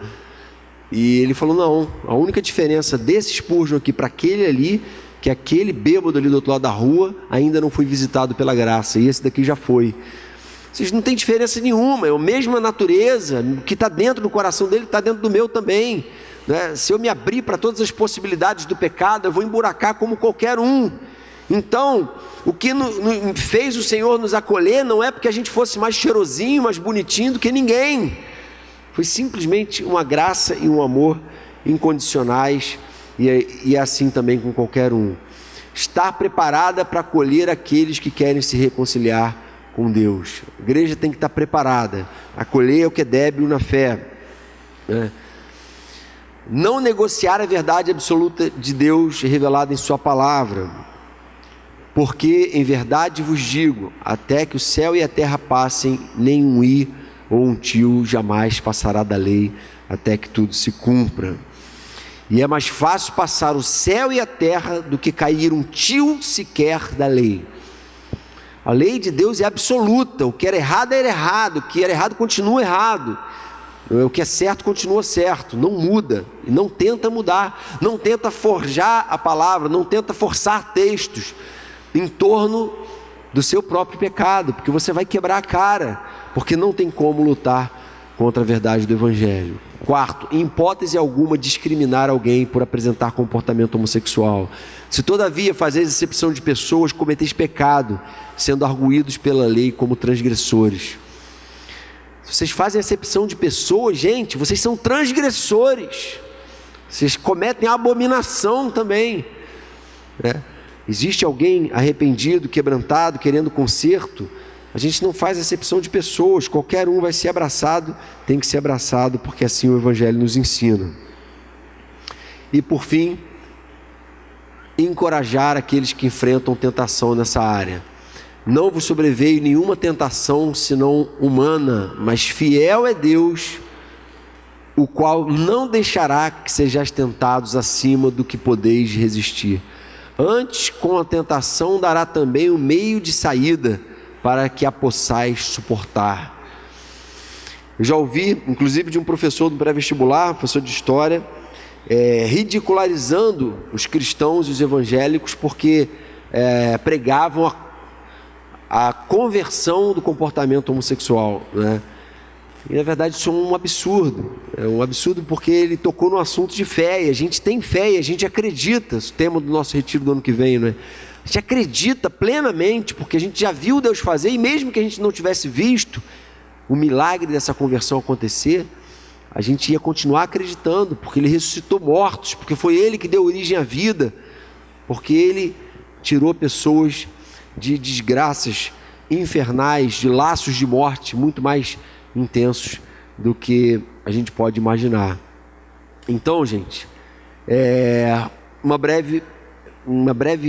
E ele falou: não, a única diferença desse Spurgeon aqui para aquele ali, que aquele bêbado ali do outro lado da rua ainda não foi visitado pela graça, e esse daqui já foi. Vocês não tem diferença nenhuma, é a mesma natureza, o que está dentro do coração dele está dentro do meu também, Se eu me abrir para todas as possibilidades do pecado, eu vou emburacar como qualquer um. Então, o que fez o Senhor nos acolher não é porque a gente fosse mais cheirosinho, mais bonitinho do que ninguém. Foi simplesmente uma graça e um amor incondicionais, e é assim também com qualquer um. Estar preparada para acolher aqueles que querem se reconciliar com Deus. A igreja tem que estar preparada, acolher o que é débil na fé, né? Não negociar a verdade absoluta de Deus revelada em sua palavra, porque em verdade vos digo, até que o céu e a terra passem, nem um i ou um tio jamais passará da lei, até que tudo se cumpra. E é mais fácil passar o céu e a terra do que cair um tio sequer da lei. A lei de Deus é absoluta, o que era errado era errado, o que era errado continua errado, o que é certo continua certo, não muda, e não tenta mudar, não tenta forjar a palavra, não tenta forçar textos em torno do seu próprio pecado, porque você vai quebrar a cara, porque não tem como lutar contra a verdade do Evangelho. Quarto, em hipótese alguma discriminar alguém por apresentar comportamento homossexual. Se todavia fazeis acepção de pessoas, cometeis pecado, sendo arguídos pela lei como transgressores. Se vocês fazem acepção de pessoas, gente, vocês são transgressores, vocês cometem abominação também, né? Existe alguém arrependido, quebrantado, querendo conserto, a gente não faz acepção de pessoas, qualquer um vai ser abraçado, tem que ser abraçado, porque assim o Evangelho nos ensina. E por fim, encorajar aqueles que enfrentam tentação nessa área. Não vos sobreveio nenhuma tentação senão humana, mas fiel é Deus, o qual não deixará que sejais tentados acima do que podeis resistir. Antes, com a tentação, dará também o meio de saída, para que a possais suportar. Eu já ouvi, inclusive, de um professor do pré-vestibular, professor de história, ridicularizando os cristãos e os evangélicos, porque pregavam a conversão do comportamento homossexual, né? E na verdade isso é um absurdo porque ele tocou no assunto de fé, e a gente tem fé, e a gente acredita, esse tema do nosso retiro do ano que vem, né? A gente acredita plenamente, porque a gente já viu Deus fazer, e mesmo que a gente não tivesse visto o milagre dessa conversão acontecer, a gente ia continuar acreditando, porque Ele ressuscitou mortos, porque foi Ele que deu origem à vida, porque Ele tirou pessoas de desgraças infernais, de laços de morte muito mais intensos do que a gente pode imaginar. Então, gente, uma breve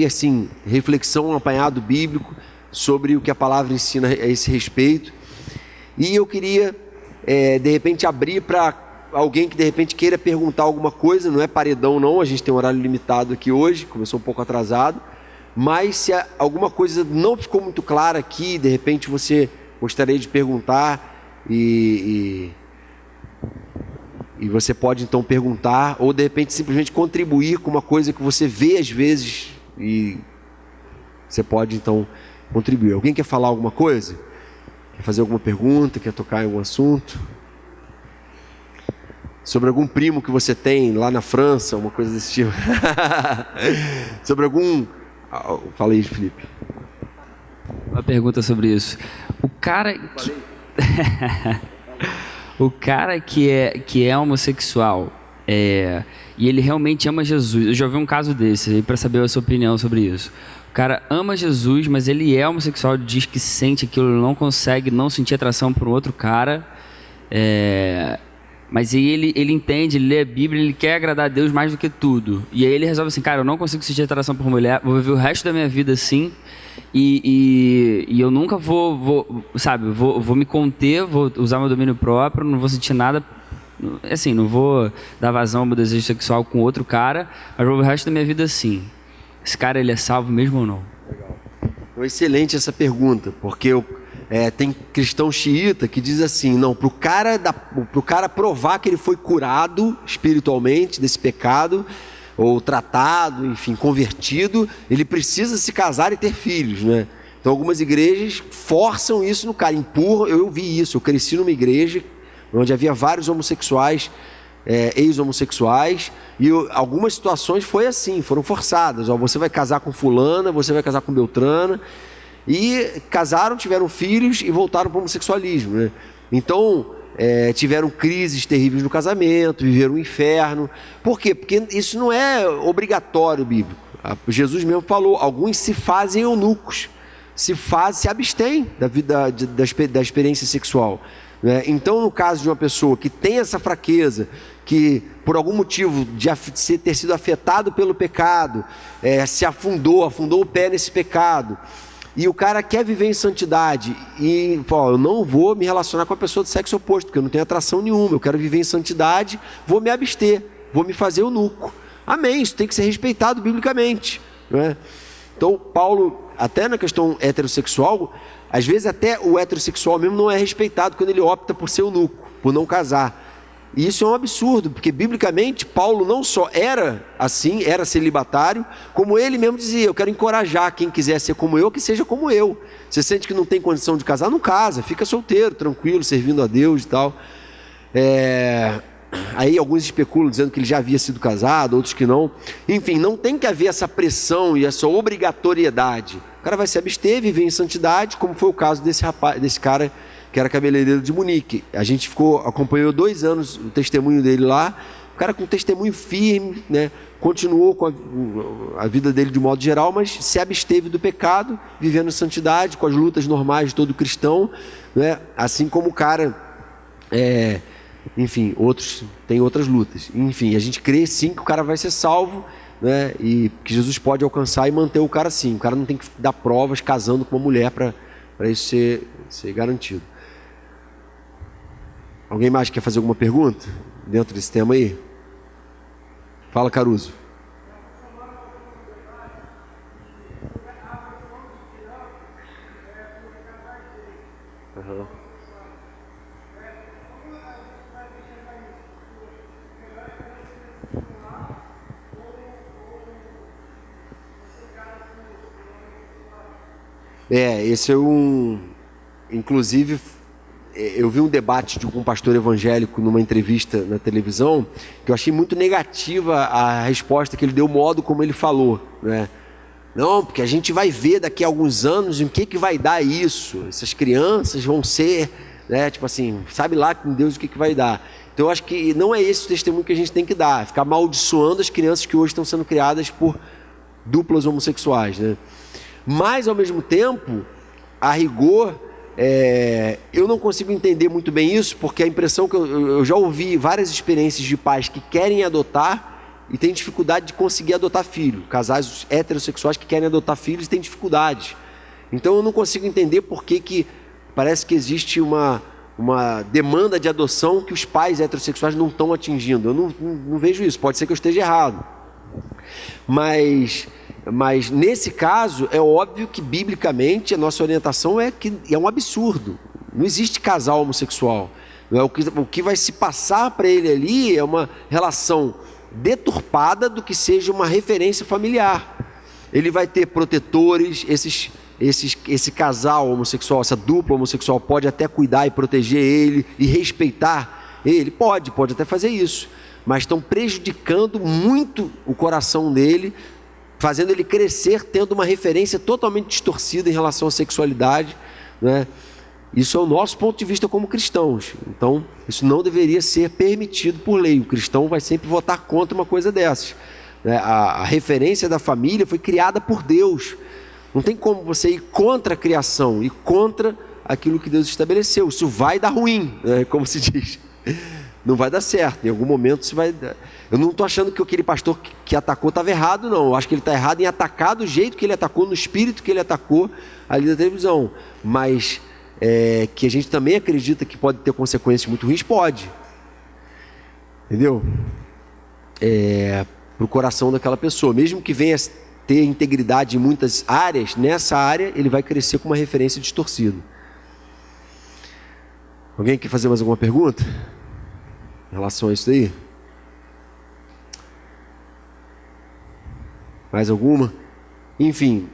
assim, reflexão, um apanhado bíblico sobre o que a palavra ensina a esse respeito. E eu queria, de repente, abrir para alguém que de repente queira perguntar alguma coisa. Não é paredão não, a gente tem um horário limitado aqui hoje, começou um pouco atrasado, mas se alguma coisa não ficou muito clara aqui, de repente você gostaria de perguntar, e você pode então perguntar, ou de repente simplesmente contribuir com uma coisa que você vê às vezes, e você pode então contribuir. Alguém quer falar alguma coisa? Quer fazer alguma pergunta? Quer tocar em algum assunto? Sobre algum primo que você tem lá na França, uma coisa desse tipo? Sobre algum... Fala aí, Felipe. Uma pergunta sobre isso. O cara que é homossexual, e ele realmente ama Jesus. Eu já ouvi um caso desse, para saber a sua opinião sobre isso. O cara ama Jesus, mas ele é homossexual, diz que sente aquilo, não consegue não sentir atração por um outro cara. Mas aí ele entende, ele lê a Bíblia, ele quer agradar a Deus mais do que tudo. E aí ele resolve assim, cara, eu não consigo sentir atração por mulher, vou viver o resto da minha vida assim, e eu nunca vou me conter, vou usar meu domínio próprio, não vou sentir nada, assim, não vou dar vazão ao meu desejo sexual com outro cara, mas vou viver o resto da minha vida assim. Esse cara, ele é salvo mesmo ou não? Legal. Então, excelente essa pergunta, porque tem cristão xiita que diz assim, não, pro cara provar que ele foi curado espiritualmente desse pecado, ou tratado, enfim, convertido, ele precisa se casar e ter filhos, né? Então algumas igrejas forçam isso no cara, empurram. Eu vi isso, eu cresci numa igreja onde havia vários homossexuais, ex-homossexuais, e algumas situações foi assim, foram forçadas. Você vai casar com fulana, você vai casar com Beltrana, e casaram, tiveram filhos e voltaram para o homossexualismo, né? Então tiveram crises terríveis no casamento, viveram um inferno. Por quê? Porque isso não é obrigatório bíblico. Jesus mesmo falou, alguns se fazem eunucos se abstém da vida, da experiência sexual, né? Então, no caso de uma pessoa que tem essa fraqueza, que por algum motivo de ter sido afetado pelo pecado, se afundou o pé nesse pecado, e o cara quer viver em santidade e fala, eu não vou me relacionar com a pessoa do sexo oposto, porque eu não tenho atração nenhuma, eu quero viver em santidade, vou me abster, vou me fazer eunuco. Amém, isso tem que ser respeitado biblicamente, né? Então, Paulo, até na questão heterossexual, às vezes até o heterossexual mesmo não é respeitado quando ele opta por ser eunuco, por não casar. E isso é um absurdo, porque biblicamente Paulo não só era assim, era celibatário, como ele mesmo dizia, eu quero encorajar quem quiser ser como eu, que seja como eu. Você sente que não tem condição de casar, não casa, fica solteiro, tranquilo, servindo a Deus e tal. Aí alguns especulam dizendo que ele já havia sido casado, outros que não. Enfim, não tem que haver essa pressão e essa obrigatoriedade. O cara vai se abster, viver em santidade, como foi o caso desse cara que era cabeleireiro de Munique. A gente acompanhou 2 anos o testemunho dele lá, o cara com um testemunho firme, né? Continuou com a vida dele de modo geral, mas se absteve do pecado, vivendo em santidade, com as lutas normais de todo cristão, né? Assim como o cara, enfim, outros têm outras lutas. Enfim, a gente crê sim que o cara vai ser salvo, né? E que Jesus pode alcançar e manter o cara assim. O cara não tem que dar provas casando com uma mulher para isso ser garantido. Alguém mais quer fazer alguma pergunta dentro desse tema aí? Fala, Caruso. Uhum. Esse é inclusive, eu vi um debate de um pastor evangélico numa entrevista na televisão, que eu achei muito negativa a resposta que ele deu, o modo como ele falou, né? Não, porque a gente vai ver daqui a alguns anos em que vai dar isso, essas crianças vão ser, né? Tipo assim, sabe lá com Deus o que vai dar. Então eu acho que não é esse o testemunho que a gente tem que dar, ficar amaldiçoando as crianças que hoje estão sendo criadas por duplas homossexuais, né? Mas ao mesmo tempo, a rigor, eu não consigo entender muito bem isso, porque a impressão que eu já ouvi várias experiências de pais que querem adotar e têm dificuldade de conseguir adotar filho, casais heterossexuais que querem adotar filhos e têm dificuldade. Então eu não consigo entender por que parece que existe uma demanda de adoção que os pais heterossexuais não estão atingindo. Eu não vejo isso, pode ser que eu esteja errado, mas nesse caso é óbvio que biblicamente a nossa orientação é que é um absurdo, não existe casal homossexual, não é? O que vai se passar para ele ali é uma relação deturpada do que seja uma referência familiar. Ele vai ter protetores, esse casal homossexual, essa dupla homossexual pode até cuidar e proteger ele e respeitar ele, pode até fazer isso, mas estão prejudicando muito o coração dele, fazendo ele crescer tendo uma referência totalmente distorcida em relação à sexualidade, né? Isso é o nosso ponto de vista como cristãos. Então, isso não deveria ser permitido por lei. O cristão vai sempre votar contra uma coisa dessas, né? A referência da família foi criada por Deus. Não tem como você ir contra a criação e contra aquilo que Deus estabeleceu. Isso vai dar ruim, né? Como se diz. Não vai dar certo, em algum momento isso vai dar. Eu não estou achando que aquele pastor que atacou estava errado, não. Eu acho que ele está errado em atacar do jeito que ele atacou, no espírito que ele atacou ali na televisão. Mas que a gente também acredita que pode ter consequências muito ruins, pode. Entendeu? Para o coração daquela pessoa. Mesmo que venha ter integridade em muitas áreas, nessa área ele vai crescer com uma referência distorcida. Alguém quer fazer mais alguma pergunta em relação a isso daí? Mais alguma? Enfim,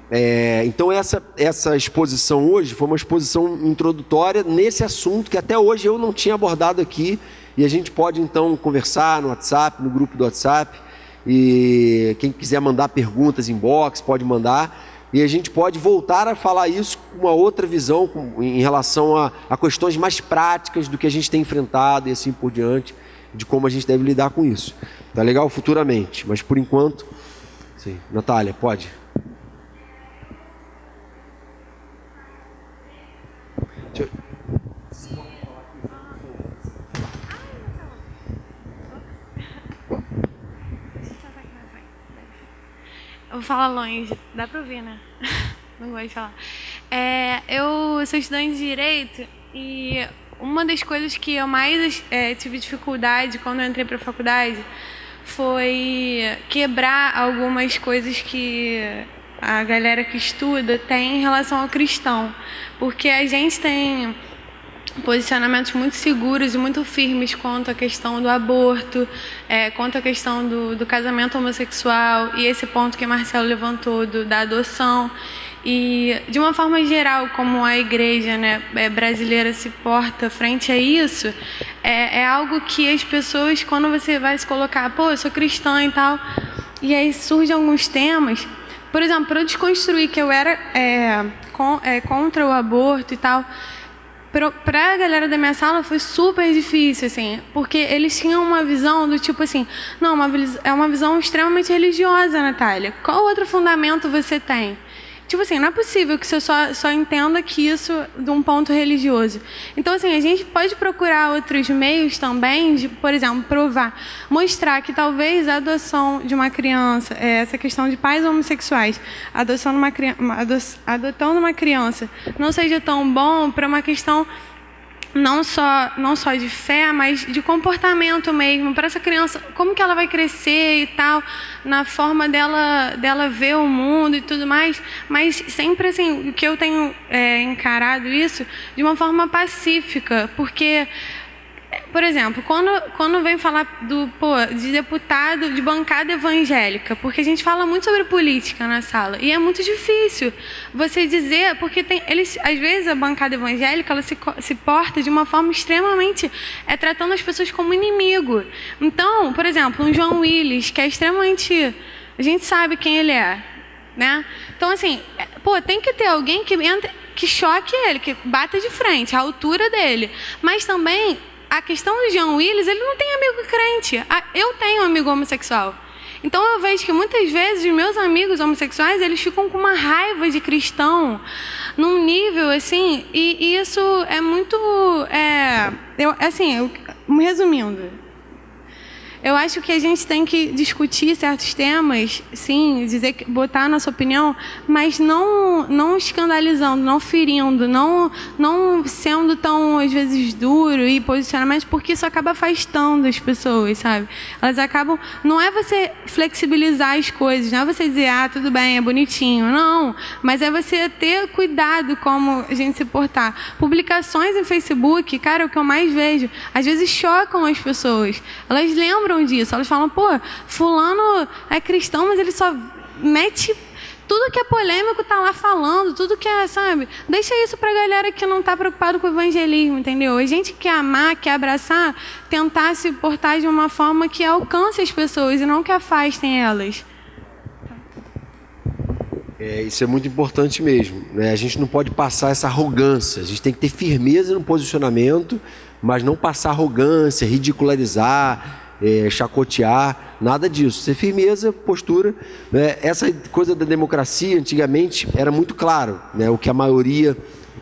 então essa exposição hoje foi uma exposição introdutória nesse assunto que até hoje eu não tinha abordado aqui, e a gente pode então conversar no WhatsApp, no grupo do WhatsApp, e quem quiser mandar perguntas inbox pode mandar, e a gente pode voltar a falar isso com uma outra visão em relação a questões mais práticas do que a gente tem enfrentado e assim por diante, de como a gente deve lidar com isso. Tá legal? Futuramente, mas por enquanto, sim. Natália, pode? falar longe. Dá pra ouvir, né? Não gosto de falar. Eu sou estudante de Direito e uma das coisas que eu mais tive dificuldade quando eu entrei para a faculdade foi quebrar algumas coisas que a galera que estuda tem em relação ao cristão. Porque a gente tem posicionamentos muito seguros e muito firmes quanto à questão do aborto, quanto à questão do casamento homossexual e esse ponto que Marcelo levantou da adoção. E, de uma forma geral, como a igreja, né, brasileira se porta frente a isso, é algo que as pessoas, quando você vai se colocar, pô, eu sou cristã e tal, e aí surgem alguns temas, por exemplo, para eu desconstruir que eu era contra o aborto e tal, para a galera da minha sala foi super difícil, assim, porque eles tinham uma visão do tipo assim, não, é uma visão extremamente religiosa, Natália. Qual outro fundamento você tem? Tipo assim, não é possível que você só entenda que isso de um ponto religioso. Então, assim, a gente pode procurar outros meios também de, por exemplo, mostrar que talvez a adoção de uma criança, essa questão de pais homossexuais, adotando uma criança, não seja tão bom para uma questão não só de fé, mas de comportamento mesmo, para essa criança, como que ela vai crescer e tal, na forma dela ver o mundo e tudo mais, mas sempre assim, o que eu tenho encarado isso de uma forma pacífica, porque, por exemplo, quando vem falar de deputado de bancada evangélica, porque a gente fala muito sobre política na sala, e é muito difícil você dizer, porque às vezes a bancada evangélica ela se porta de uma forma extremamente, tratando as pessoas como inimigo. Então, por exemplo, um João Willis, que é extremamente, a gente sabe quem ele é, né? Então, assim, tem que ter alguém que choque ele, que bata de frente, a altura dele, mas também a questão do João Willis, ele não tem amigo crente. Eu tenho um amigo homossexual. Então eu vejo que muitas vezes os meus amigos homossexuais, eles ficam com uma raiva de cristão, num nível assim, e isso é muito... resumindo, eu acho que a gente tem que discutir certos temas, sim, botar a nossa opinião, mas não escandalizando, não ferindo, não sendo tão, às vezes, duro e posicionamento, porque isso acaba afastando as pessoas, sabe? Elas acabam... Não é você flexibilizar as coisas, não é você dizer, tudo bem, é bonitinho, não. Mas é você ter cuidado como a gente se portar. Publicações em Facebook, cara, o que eu mais vejo, às vezes chocam as pessoas. Elas lembram disso, elas falam, fulano é cristão, mas ele só mete tudo que é polêmico, tá lá falando, tudo que sabe? Deixa isso pra galera que não tá preocupado com o evangelismo, entendeu? A gente quer amar, quer abraçar, tentar se portar de uma forma que alcance as pessoas e não que afastem elas. Isso é muito importante mesmo, né? A gente não pode passar essa arrogância, a gente tem que ter firmeza no posicionamento, mas não passar arrogância, ridicularizar, chacotear, nada disso. Ser firmeza, postura, né? Essa coisa da democracia, antigamente, era muito claro, né? O que a maioria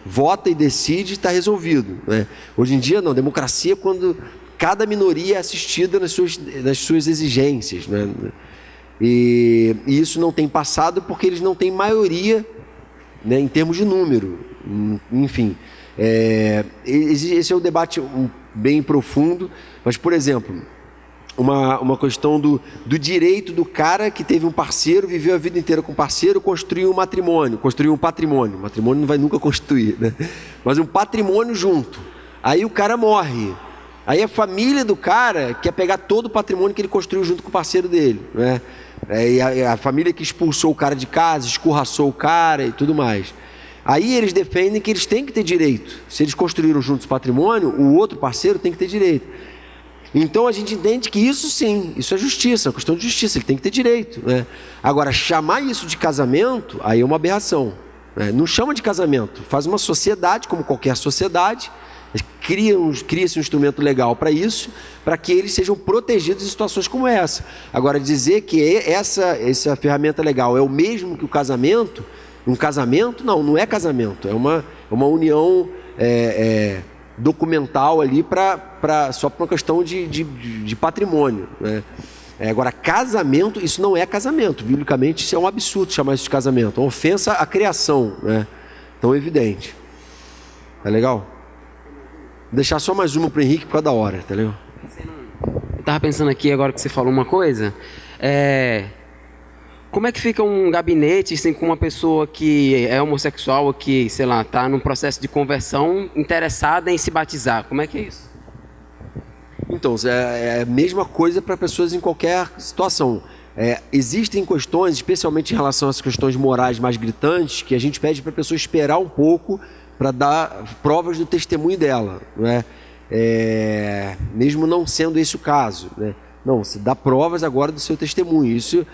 vota e decide está resolvido, né? Hoje em dia, não. Democracia é quando cada minoria é assistida nas suas exigências, né? E isso não tem passado porque eles não têm maioria, né, em termos de número. Enfim, esse é um debate bem profundo, mas, por exemplo, uma questão do direito do cara que teve um parceiro, viveu a vida inteira com um parceiro, construiu um matrimônio, construiu um patrimônio. Matrimônio não vai nunca construir, né? Mas um patrimônio junto. Aí o cara morre. Aí a família do cara quer pegar todo o patrimônio que ele construiu junto com o parceiro dele, né? E a família que expulsou o cara de casa, escorraçou o cara e tudo mais. Aí eles defendem que eles têm que ter direito. Se eles construíram juntos patrimônio, o outro parceiro tem que ter direito. Então a gente entende que isso sim, isso é justiça, é uma questão de justiça, ele tem que ter direito, né? Agora, chamar isso de casamento, aí é uma aberração, né? Não chama de casamento, faz uma sociedade como qualquer sociedade, cria-se um instrumento legal para isso, para que eles sejam protegidos em situações como essa. Agora, dizer que essa ferramenta legal é o mesmo que o casamento, um casamento, não é casamento, é uma união documental ali só para uma questão de patrimônio, né? Agora, casamento, isso não é casamento. Biblicamente, isso é um absurdo chamar isso de casamento. É uma ofensa à criação, né? Tão evidente. Tá legal? Vou deixar só mais uma para o Henrique por causa da hora, tá legal? Eu tava pensando aqui, agora que você falou uma coisa, como é que fica um gabinete assim, com uma pessoa que é homossexual, que, sei lá, tá num processo de conversão, interessada em se batizar? Como é que é isso? Então, é a mesma coisa para pessoas em qualquer situação. Existem questões, especialmente em relação às questões morais mais gritantes, que a gente pede para a pessoa esperar um pouco para dar provas do testemunho dela, né? Mesmo não sendo esse o caso, né? Não, se dá provas agora do seu testemunho. Isso,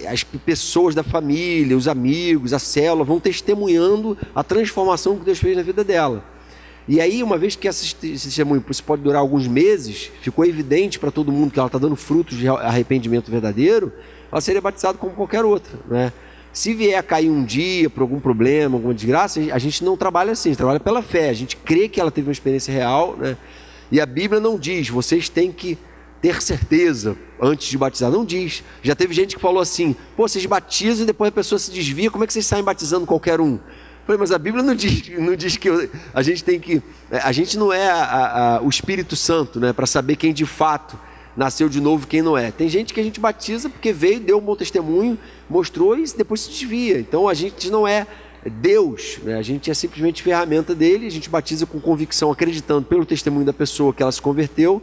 as pessoas da família, os amigos, a célula vão testemunhando a transformação que Deus fez na vida dela. E aí, uma vez que esse testemunho pode durar alguns meses, ficou evidente para todo mundo que ela está dando frutos de arrependimento verdadeiro, ela seria batizada como qualquer outra, né? Se vier a cair um dia por algum problema, alguma desgraça, a gente não trabalha assim, a gente trabalha pela fé. A gente crê que ela teve uma experiência real, né? E a Bíblia não diz, vocês têm que ter certeza antes de batizar. Não diz. Já teve gente que falou assim, pô, vocês batizam e depois a pessoa se desvia, como é que vocês saem batizando qualquer um? Eu falei, mas a Bíblia não diz que a gente tem que... A gente não é o Espírito Santo, né, para saber quem de fato nasceu de novo e quem não é. Tem gente que a gente batiza porque veio, deu um bom testemunho, mostrou e depois se desvia. Então a gente não é Deus, né? A gente é simplesmente ferramenta dele, a gente batiza com convicção, acreditando pelo testemunho da pessoa que ela se converteu.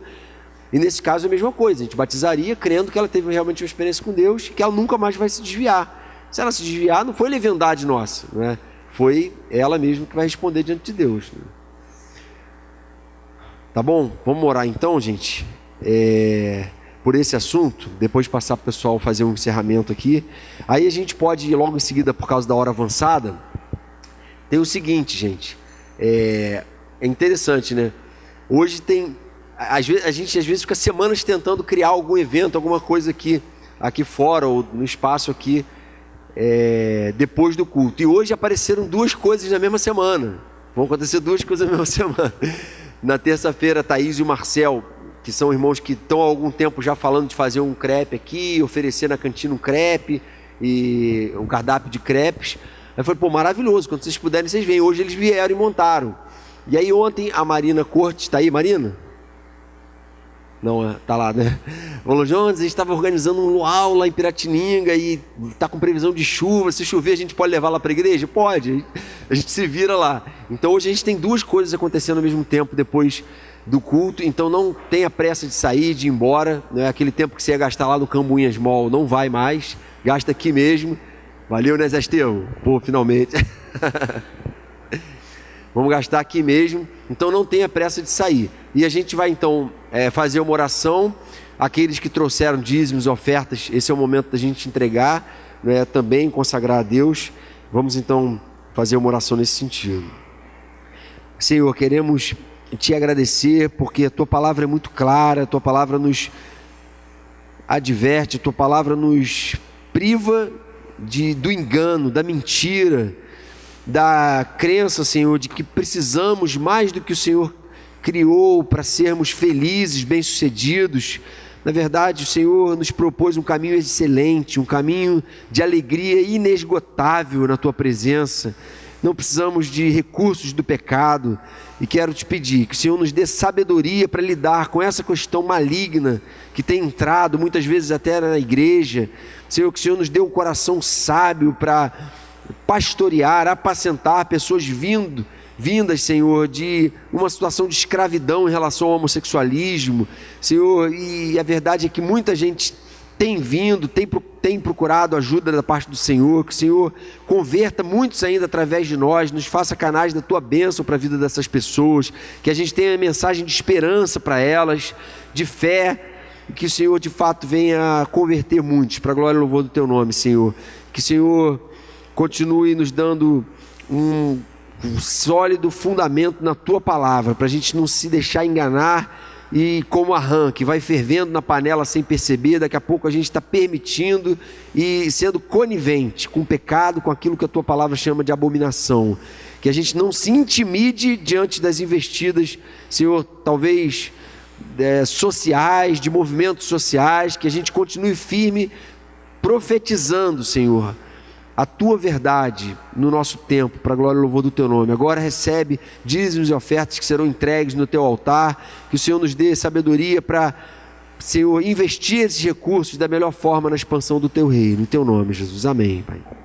E nesse caso é a mesma coisa, a gente batizaria crendo que ela teve realmente uma experiência com Deus e que ela nunca mais vai se desviar. Se ela se desviar, não foi leviandade nossa, né? Foi ela mesma que vai responder diante de Deus, né? Tá bom? Vamos orar então, gente, por esse assunto, depois de passar para o pessoal fazer um encerramento aqui. Aí a gente pode ir logo em seguida, por causa da hora avançada. Tem o seguinte, gente, é interessante, né? Hoje tem... a gente às vezes fica semanas tentando criar algum evento, alguma coisa aqui fora ou no espaço aqui, depois do culto. E hoje apareceram duas coisas na mesma semana. Vão acontecer duas coisas na mesma semana. Na terça-feira, a Thaís e o Marcel, que são irmãos que estão há algum tempo já falando de fazer um crepe aqui, oferecer na cantina um crepe e um cardápio de crepes. Aí eu falei, pô, maravilhoso, quando vocês puderem, vocês vêm. Hoje eles vieram e montaram. E aí ontem a Marina Cortes, está aí, Marina? Não, tá lá, né? Falou, Jones, a gente estava organizando um luau lá em Piratininga e tá com previsão de chuva. Se chover, a gente pode levar lá para a igreja? Pode, a gente se vira lá. Então hoje a gente tem duas coisas acontecendo ao mesmo tempo depois do culto. Então não tenha pressa de sair, de ir embora, né? Aquele tempo que você ia gastar lá no Cambuinhas Mall não vai mais, gasta aqui mesmo. Valeu, né, Zé Estevão? Pô, finalmente. Vamos gastar aqui mesmo, então não tenha pressa de sair. E a gente vai então fazer uma oração. Aqueles que trouxeram dízimos, ofertas, esse é o momento da gente entregar, né, também consagrar a Deus. Vamos então fazer uma oração nesse sentido. Senhor, queremos te agradecer porque a tua palavra é muito clara, a tua palavra nos adverte, a tua palavra nos priva do engano, da mentira, da crença, Senhor, de que precisamos mais do que o Senhor criou para sermos felizes, bem-sucedidos. Na verdade, o Senhor nos propôs um caminho excelente, um caminho de alegria inesgotável na tua presença. Não precisamos de recursos do pecado. E quero te pedir que o Senhor nos dê sabedoria para lidar com essa questão maligna que tem entrado muitas vezes até na igreja. Senhor, que o Senhor nos dê um coração sábio para pastorear, apacentar pessoas vindas, Senhor, de uma situação de escravidão em relação ao homossexualismo, Senhor. E a verdade é que muita gente tem vindo, tem procurado ajuda da parte do Senhor. Que o Senhor converta muitos ainda através de nós, nos faça canais da tua bênção para a vida dessas pessoas, que a gente tenha mensagem de esperança para elas, de fé, e que o Senhor de fato venha converter muitos para a glória e louvor do teu nome, Senhor. Que o Senhor continue nos dando um sólido fundamento na tua palavra, para a gente não se deixar enganar e como a rã que vai fervendo na panela sem perceber, daqui a pouco a gente está permitindo e sendo conivente com o pecado, com aquilo que a tua palavra chama de abominação. Que a gente não se intimide diante das investidas, Senhor, talvez sociais, de movimentos sociais, que a gente continue firme, profetizando, Senhor, a Tua verdade no nosso tempo, para a glória e louvor do Teu nome. Agora recebe dízimos e ofertas que serão entregues no Teu altar, que o Senhor nos dê sabedoria para, Senhor, investir esses recursos da melhor forma na expansão do Teu reino. Em Teu nome, Jesus. Amém, Pai.